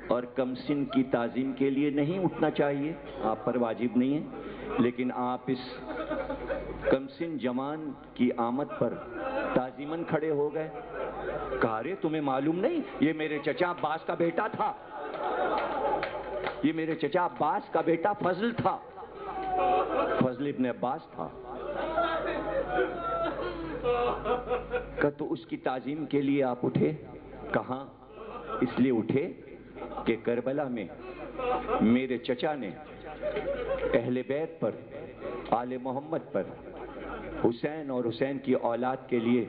اور کم سن کی تعظیم کے لیے نہیں اٹھنا چاہیے، آپ پر واجب نہیں ہے، لیکن آپ اس کم سن جوان کی آمد پر تعظیماً کھڑے ہو گئے۔ کہا، رے تمہیں معلوم نہیں، یہ میرے چچا عباس کا بیٹا تھا، یہ میرے چچا عباس کا بیٹا فضل تھا، فضل ابن عباس تھا۔ کہ تو اس کی تعظیم کے لیے آپ اٹھے؟ کہاں؟ اس لیے اٹھے کہ کربلا میں میرے چچا نے اہل بیت پر، آل محمد پر، حسین اور حسین کی اولاد کے لیے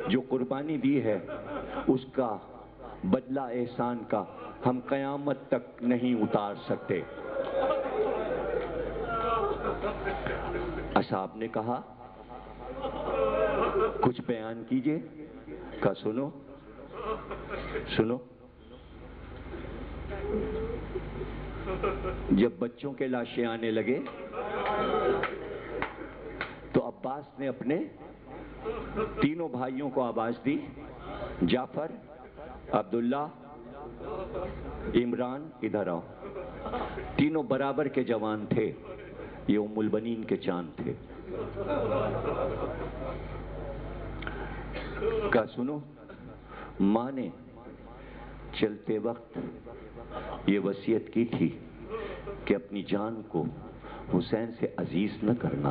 جو قربانی دی ہے، اس کا بدلہ احسان کا ہم قیامت تک نہیں اتار سکتے۔ اصحاب نے کہا، کچھ بیان کیجئے۔ کہا، سنو سنو، جب بچوں کے لاشیں آنے لگے تو عباس نے اپنے تینوں بھائیوں کو آواز دی، جعفر، عبداللہ، عمران، ادھر آؤ۔ تینوں برابر کے جوان تھے، یہ ام البنین کے چاند تھے۔ کہا، سنو، ماں نے چلتے وقت یہ وصیت کی تھی کہ اپنی جان کو حسین سے عزیز نہ کرنا،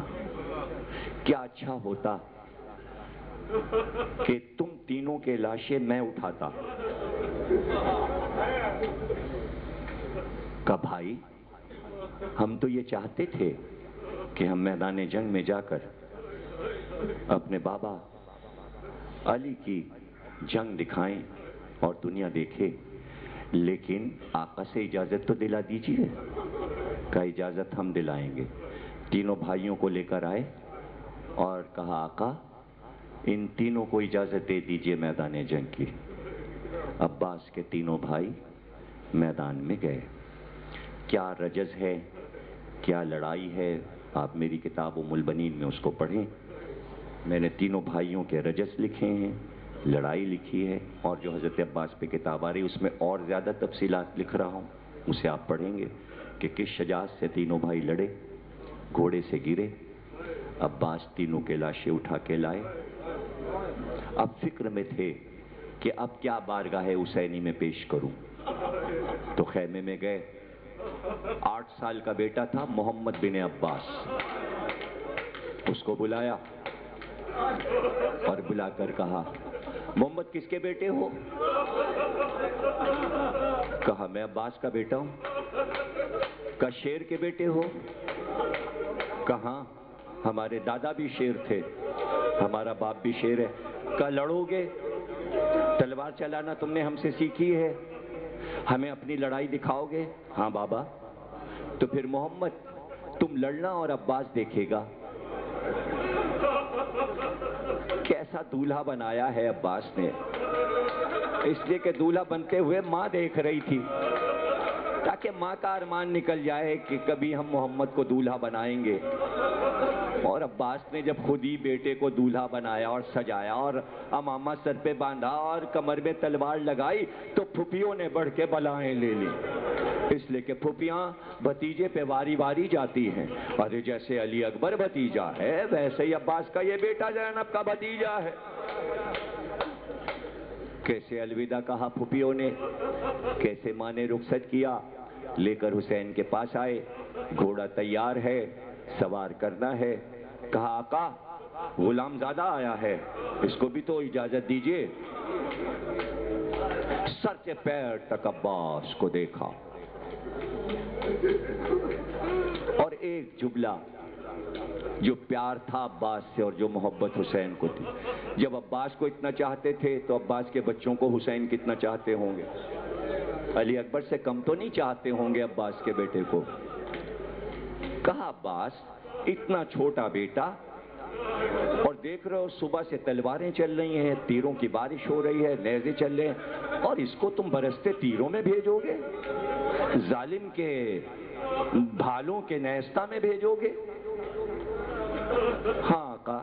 کیا اچھا ہوتا کہ تم تینوں کے لاشیں میں اٹھاتا۔ کہا، بھائی ہم تو یہ چاہتے تھے کہ ہم میدان جنگ میں جا کر اپنے بابا علی کی جنگ دکھائیں اور دنیا دیکھے، لیکن آقا سے اجازت تو دلا دیجیے۔ کہا، اجازت ہم دلائیں گے۔ تینوں بھائیوں کو لے کر آئے اور کہا، آقا ان تینوں کو اجازت دے دیجیے میدان جنگ کی۔ عباس کے تینوں بھائی میدان میں گئے۔ کیا رجز ہے، کیا لڑائی ہے، آپ میری کتاب ام البنین میں اس کو پڑھیں۔ میں نے تینوں بھائیوں کے رجز لکھے ہیں، لڑائی لکھی ہے، اور جو حضرت عباس پہ کتاب آ رہی اس میں اور زیادہ تفصیلات لکھ رہا ہوں، اسے آپ پڑھیں گے کہ کس شجاعت سے تینوں بھائی لڑے، گھوڑے سے گرے، عباس تینوں کے لاشیں اٹھا کے لائے۔ اب فکر میں تھے کہ اب کیا بارگاہ حسینی میں پیش کروں، تو خیمے میں گئے۔ 8 سال کا بیٹا تھا محمد بن عباس، اس کو بلایا اور بلا کر کہا، محمد کس کے بیٹے ہو؟ کہا، میں عباس کا بیٹا ہوں۔ کہا، شیر کے بیٹے ہو؟ کہاں، ہمارے دادا بھی شیر تھے، ہمارا باپ بھی شیر ہے۔ کہا، لڑو گے؟ تلوار چلانا تم نے ہم سے سیکھی ہے، ہمیں اپنی لڑائی دکھاؤ گے؟ ہاں بابا۔ تو پھر محمد تم لڑنا اور عباس دیکھے گا۔ کیسا دولہا بنایا ہے عباس نے، اس لیے کہ دولہا بنتے ہوئے ماں دیکھ رہی تھی، تاکہ ماں کا ارمان نکل جائے کہ کبھی ہم محمد کو دولہا بنائیں گے۔ اور عباس نے جب خود ہی بیٹے کو دولہا بنایا اور سجایا اور امامہ سر پہ باندھا اور کمر میں تلوار لگائی تو پھپھیوں نے بڑھ کے بلائیں لے لی، اس لیے کہ پھپھیاں بھتیجے پہ واری واری جاتی ہیں، اور جیسے علی اکبر بھتیجا ہے ویسے ہی عباس کا یہ بیٹا زینب کا بھتیجا ہے۔ کیسے الوداع کہا پھوپھیوں نے، کیسے ماں نے رخصت کیا، لے کر حسین کے پاس آئے، گھوڑا تیار ہے، سوار کرنا ہے۔ کہا آقا غلام زادہ آیا ہے، اس کو بھی تو اجازت دیجئے۔ سر سے پیر تک عباس کو دیکھا اور ایک جملہ جو پیار تھا عباس سے اور جو محبت حسین کو تھی، جب عباس کو اتنا چاہتے تھے تو عباس کے بچوں کو حسین کتنا چاہتے ہوں گے؟ علی اکبر سے کم تو نہیں چاہتے ہوں گے عباس کے بیٹے کو۔ کہا عباس اتنا چھوٹا بیٹا، اور دیکھ رہے ہو صبح سے تلواریں چل رہی ہیں، تیروں کی بارش ہو رہی ہے، نیزے چل رہے ہیں، اور اس کو تم برستے تیروں میں بھیجو گے، ظالم کے بھالوں کے نیستہ میں بھیجو گے؟ ہاں آقا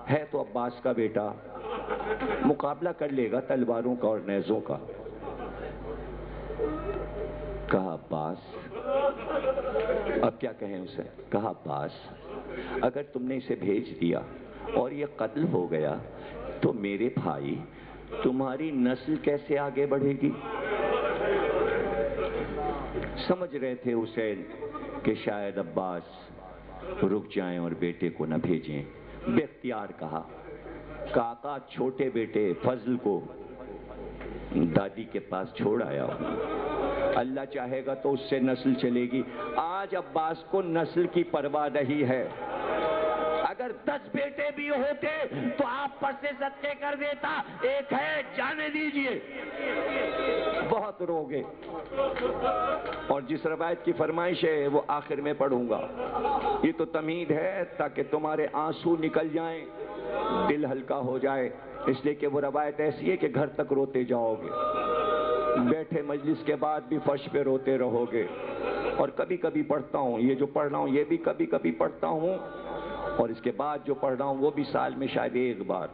ہے تو عباس کا بیٹا، مقابلہ کر لے گا تلواروں کا اور نیزوں کا۔ کہا عباس اب کیا کہیں اسے؟ کہا عباس اگر تم نے اسے بھیج دیا اور یہ قتل ہو گیا تو میرے بھائی تمہاری نسل کیسے آگے بڑھے گی؟ سمجھ رہے تھے حسین کہ شاید عباس رک جائیں اور بیٹے کو نہ بھیجیں، بے اختیار کہا کہ آقا چھوٹے بیٹے فضل کو دادی کے پاس چھوڑ آیا ہوں، اللہ چاہے گا تو اس سے نسل چلے گی۔ آج عباس کو نسل کی پرواہ نہیں ہے، اگر 10 بیٹے بھی ہوتے تو آپ پر سے صدقے کر دیتا، ایک ہے جانے دیجئے۔ بہت روگے، اور جس روایت کی فرمائش ہے وہ آخر میں پڑھوں گا، یہ تو تمہید ہے تاکہ تمہارے آنسو نکل جائیں، دل ہلکا ہو جائے، اس لیے کہ وہ روایت ایسی ہے کہ گھر تک روتے جاؤ گے، بیٹھے مجلس کے بعد بھی فرش پہ روتے رہو گے۔ اور کبھی کبھی پڑھتا ہوں، یہ جو پڑھ رہا ہوں یہ بھی کبھی کبھی پڑھتا ہوں، اور اس کے بعد جو پڑھ رہا ہوں وہ بھی سال میں شاید ایک بار،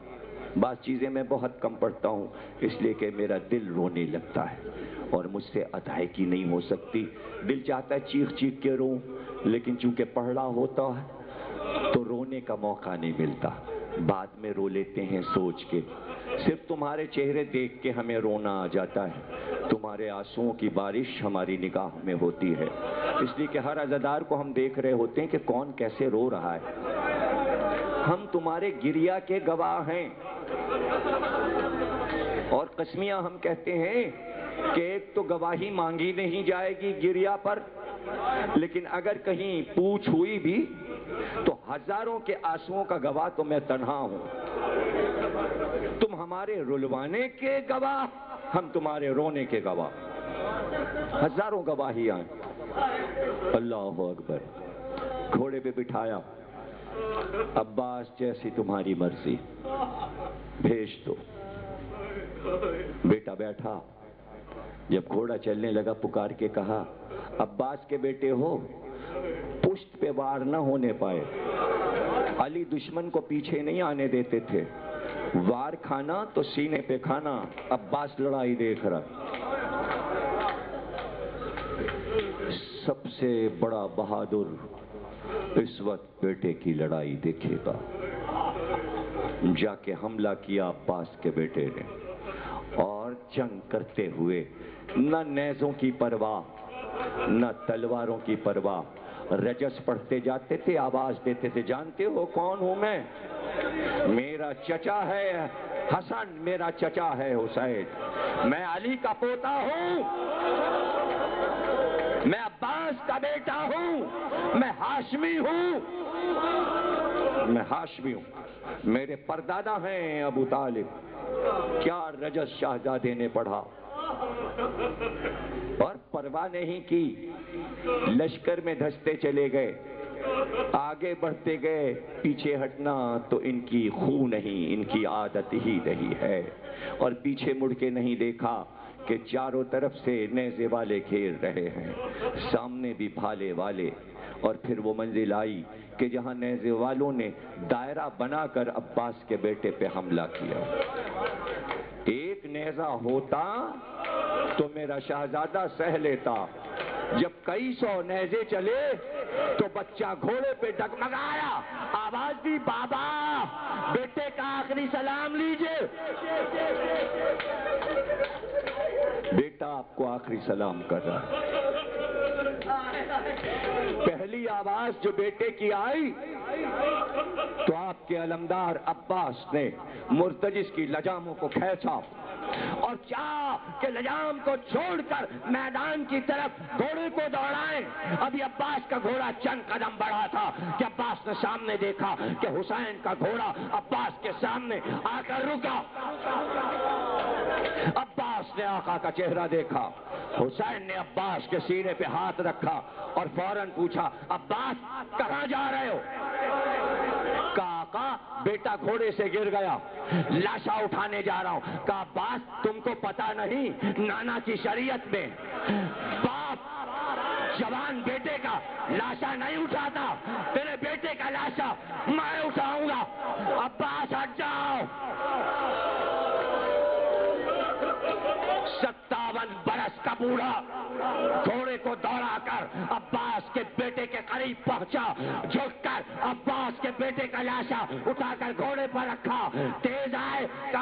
بعض چیزیں میں بہت کم پڑھتا ہوں، اس لیے کہ میرا دل رونے لگتا ہے اور مجھ سے ادائیگی نہیں ہو سکتی، دل چاہتا ہے چیخ چیخ کے روں، لیکن چونکہ پڑھنا ہوتا ہے تو رونے کا موقع نہیں ملتا، بعد میں رو لیتے ہیں سوچ کے۔ صرف تمہارے چہرے دیکھ کے ہمیں رونا آ جاتا ہے، تمہارے آنسوؤں کی بارش ہماری نگاہ میں ہوتی ہے، اس لیے کہ ہر عزادار کو ہم دیکھ رہے ہوتے ہیں کہ کون کیسے رو رہا ہے۔ ہم تمہارے گریہ کے گواہ ہیں، اور قسمیہ ہم کہتے ہیں کہ ایک تو گواہی مانگی نہیں جائے گی گریہ پر، لیکن اگر کہیں پوچھ ہوئی بھی تو ہزاروں کے آنسوؤں کا گواہ تو میں تنہا ہوں۔ تم ہمارے رلوانے کے گواہ، ہم تمہارے رونے کے گواہ، ہزاروں گواہیاں ہیں۔ اللہ اکبر۔ گھوڑے پہ بٹھایا، عباس جیسی تمہاری مرضی، بھیج دو۔ بیٹا بیٹھا، جب گھوڑا چلنے لگا پکار کے کہا عباس کے بیٹے ہو، پشت پہ وار نہ ہونے پائے، علی دشمن کو پیچھے نہیں آنے دیتے تھے، وار کھانا تو سینے پہ کھانا، عباس لڑائی دیکھ رہا۔ سب سے بڑا بہادر اس وقت بیٹے کی لڑائی دیکھے گا۔ جا کے حملہ کیا عباس کے بیٹے نے، اور جنگ کرتے ہوئے نہ نیزوں کی پرواہ نہ تلواروں کی پرواہ، رجس پڑھتے جاتے تھے، آواز دیتے تھے جانتے ہو کون ہوں میں؟ میرا چچا ہے حسن، میرا چچا ہے حسین، میں علی کا پوتا ہوں، میں عباس کا بیٹا ہوں، میں ہاشمی ہوں، میں ہاشمی ہوں، میرے پردادا ہیں ابو طالب۔ کیا رجس شہزادے نے پڑھا اور پرواہ نہیں کی، لشکر میں دھستے چلے گئے، آگے بڑھتے گئے، پیچھے ہٹنا تو ان کی خو نہیں، ان کی عادت ہی نہیں ہے، اور پیچھے مڑ کے نہیں دیکھا کہ چاروں طرف سے نیزے والے گھیر رہے ہیں، سامنے بھی بھالے والے، اور پھر وہ منزل آئی کہ جہاں نیزے والوں نے دائرہ بنا کر عباس کے بیٹے پہ حملہ کیا۔ ایک نیزہ ہوتا تو میرا شہزادہ سہ لیتا، جب کئی سو نیزے چلے تو بچہ گھوڑے پہ ڈگمگایا، آواز دی بابا بیٹے کا آخری سلام لیجئے۔ بیٹا آپ کو آخری سلام کر رہا ہے۔ پہلی آواز جو بیٹے کی آئی تو آپ کے علمدار عباس نے مرتجز کی لجاموں کو کھینچا اور چاہا کہ لجام کو چھوڑ کر میدان کی طرف گھوڑے کو دوڑائیں۔ ابھی عباس کا گھوڑا چند قدم بڑھا تھا کہ عباس نے سامنے دیکھا کہ حسین کا گھوڑا عباس کے سامنے آ کر رکا۔ عباس نے آقا کا چہرہ دیکھا، حسین نے عباس کے سینے پہ ہاتھ رکھا اور فوراً پوچھا، عباس کہاں جا رہے ہو؟ کہا آقا بیٹا گھوڑے سے گر گیا، لاشا اٹھانے جا رہا ہوں۔ کہا عباس تم کو پتا نہیں نانا کی شریعت میں باپ جوان بیٹے کا لاشا نہیں اٹھاتا، تیرے بیٹے کا لاشا میں اٹھاؤں گا۔ عباس ہٹ جاؤ۔ 57 برس کا بوڑھا گھوڑے کو دوڑا کر عباس کے بیٹے کے قریب پہنچا، جھک کر عباس کے بیٹے کا لاشا اٹھا کر گھوڑے پر رکھا، تیز آئے کہ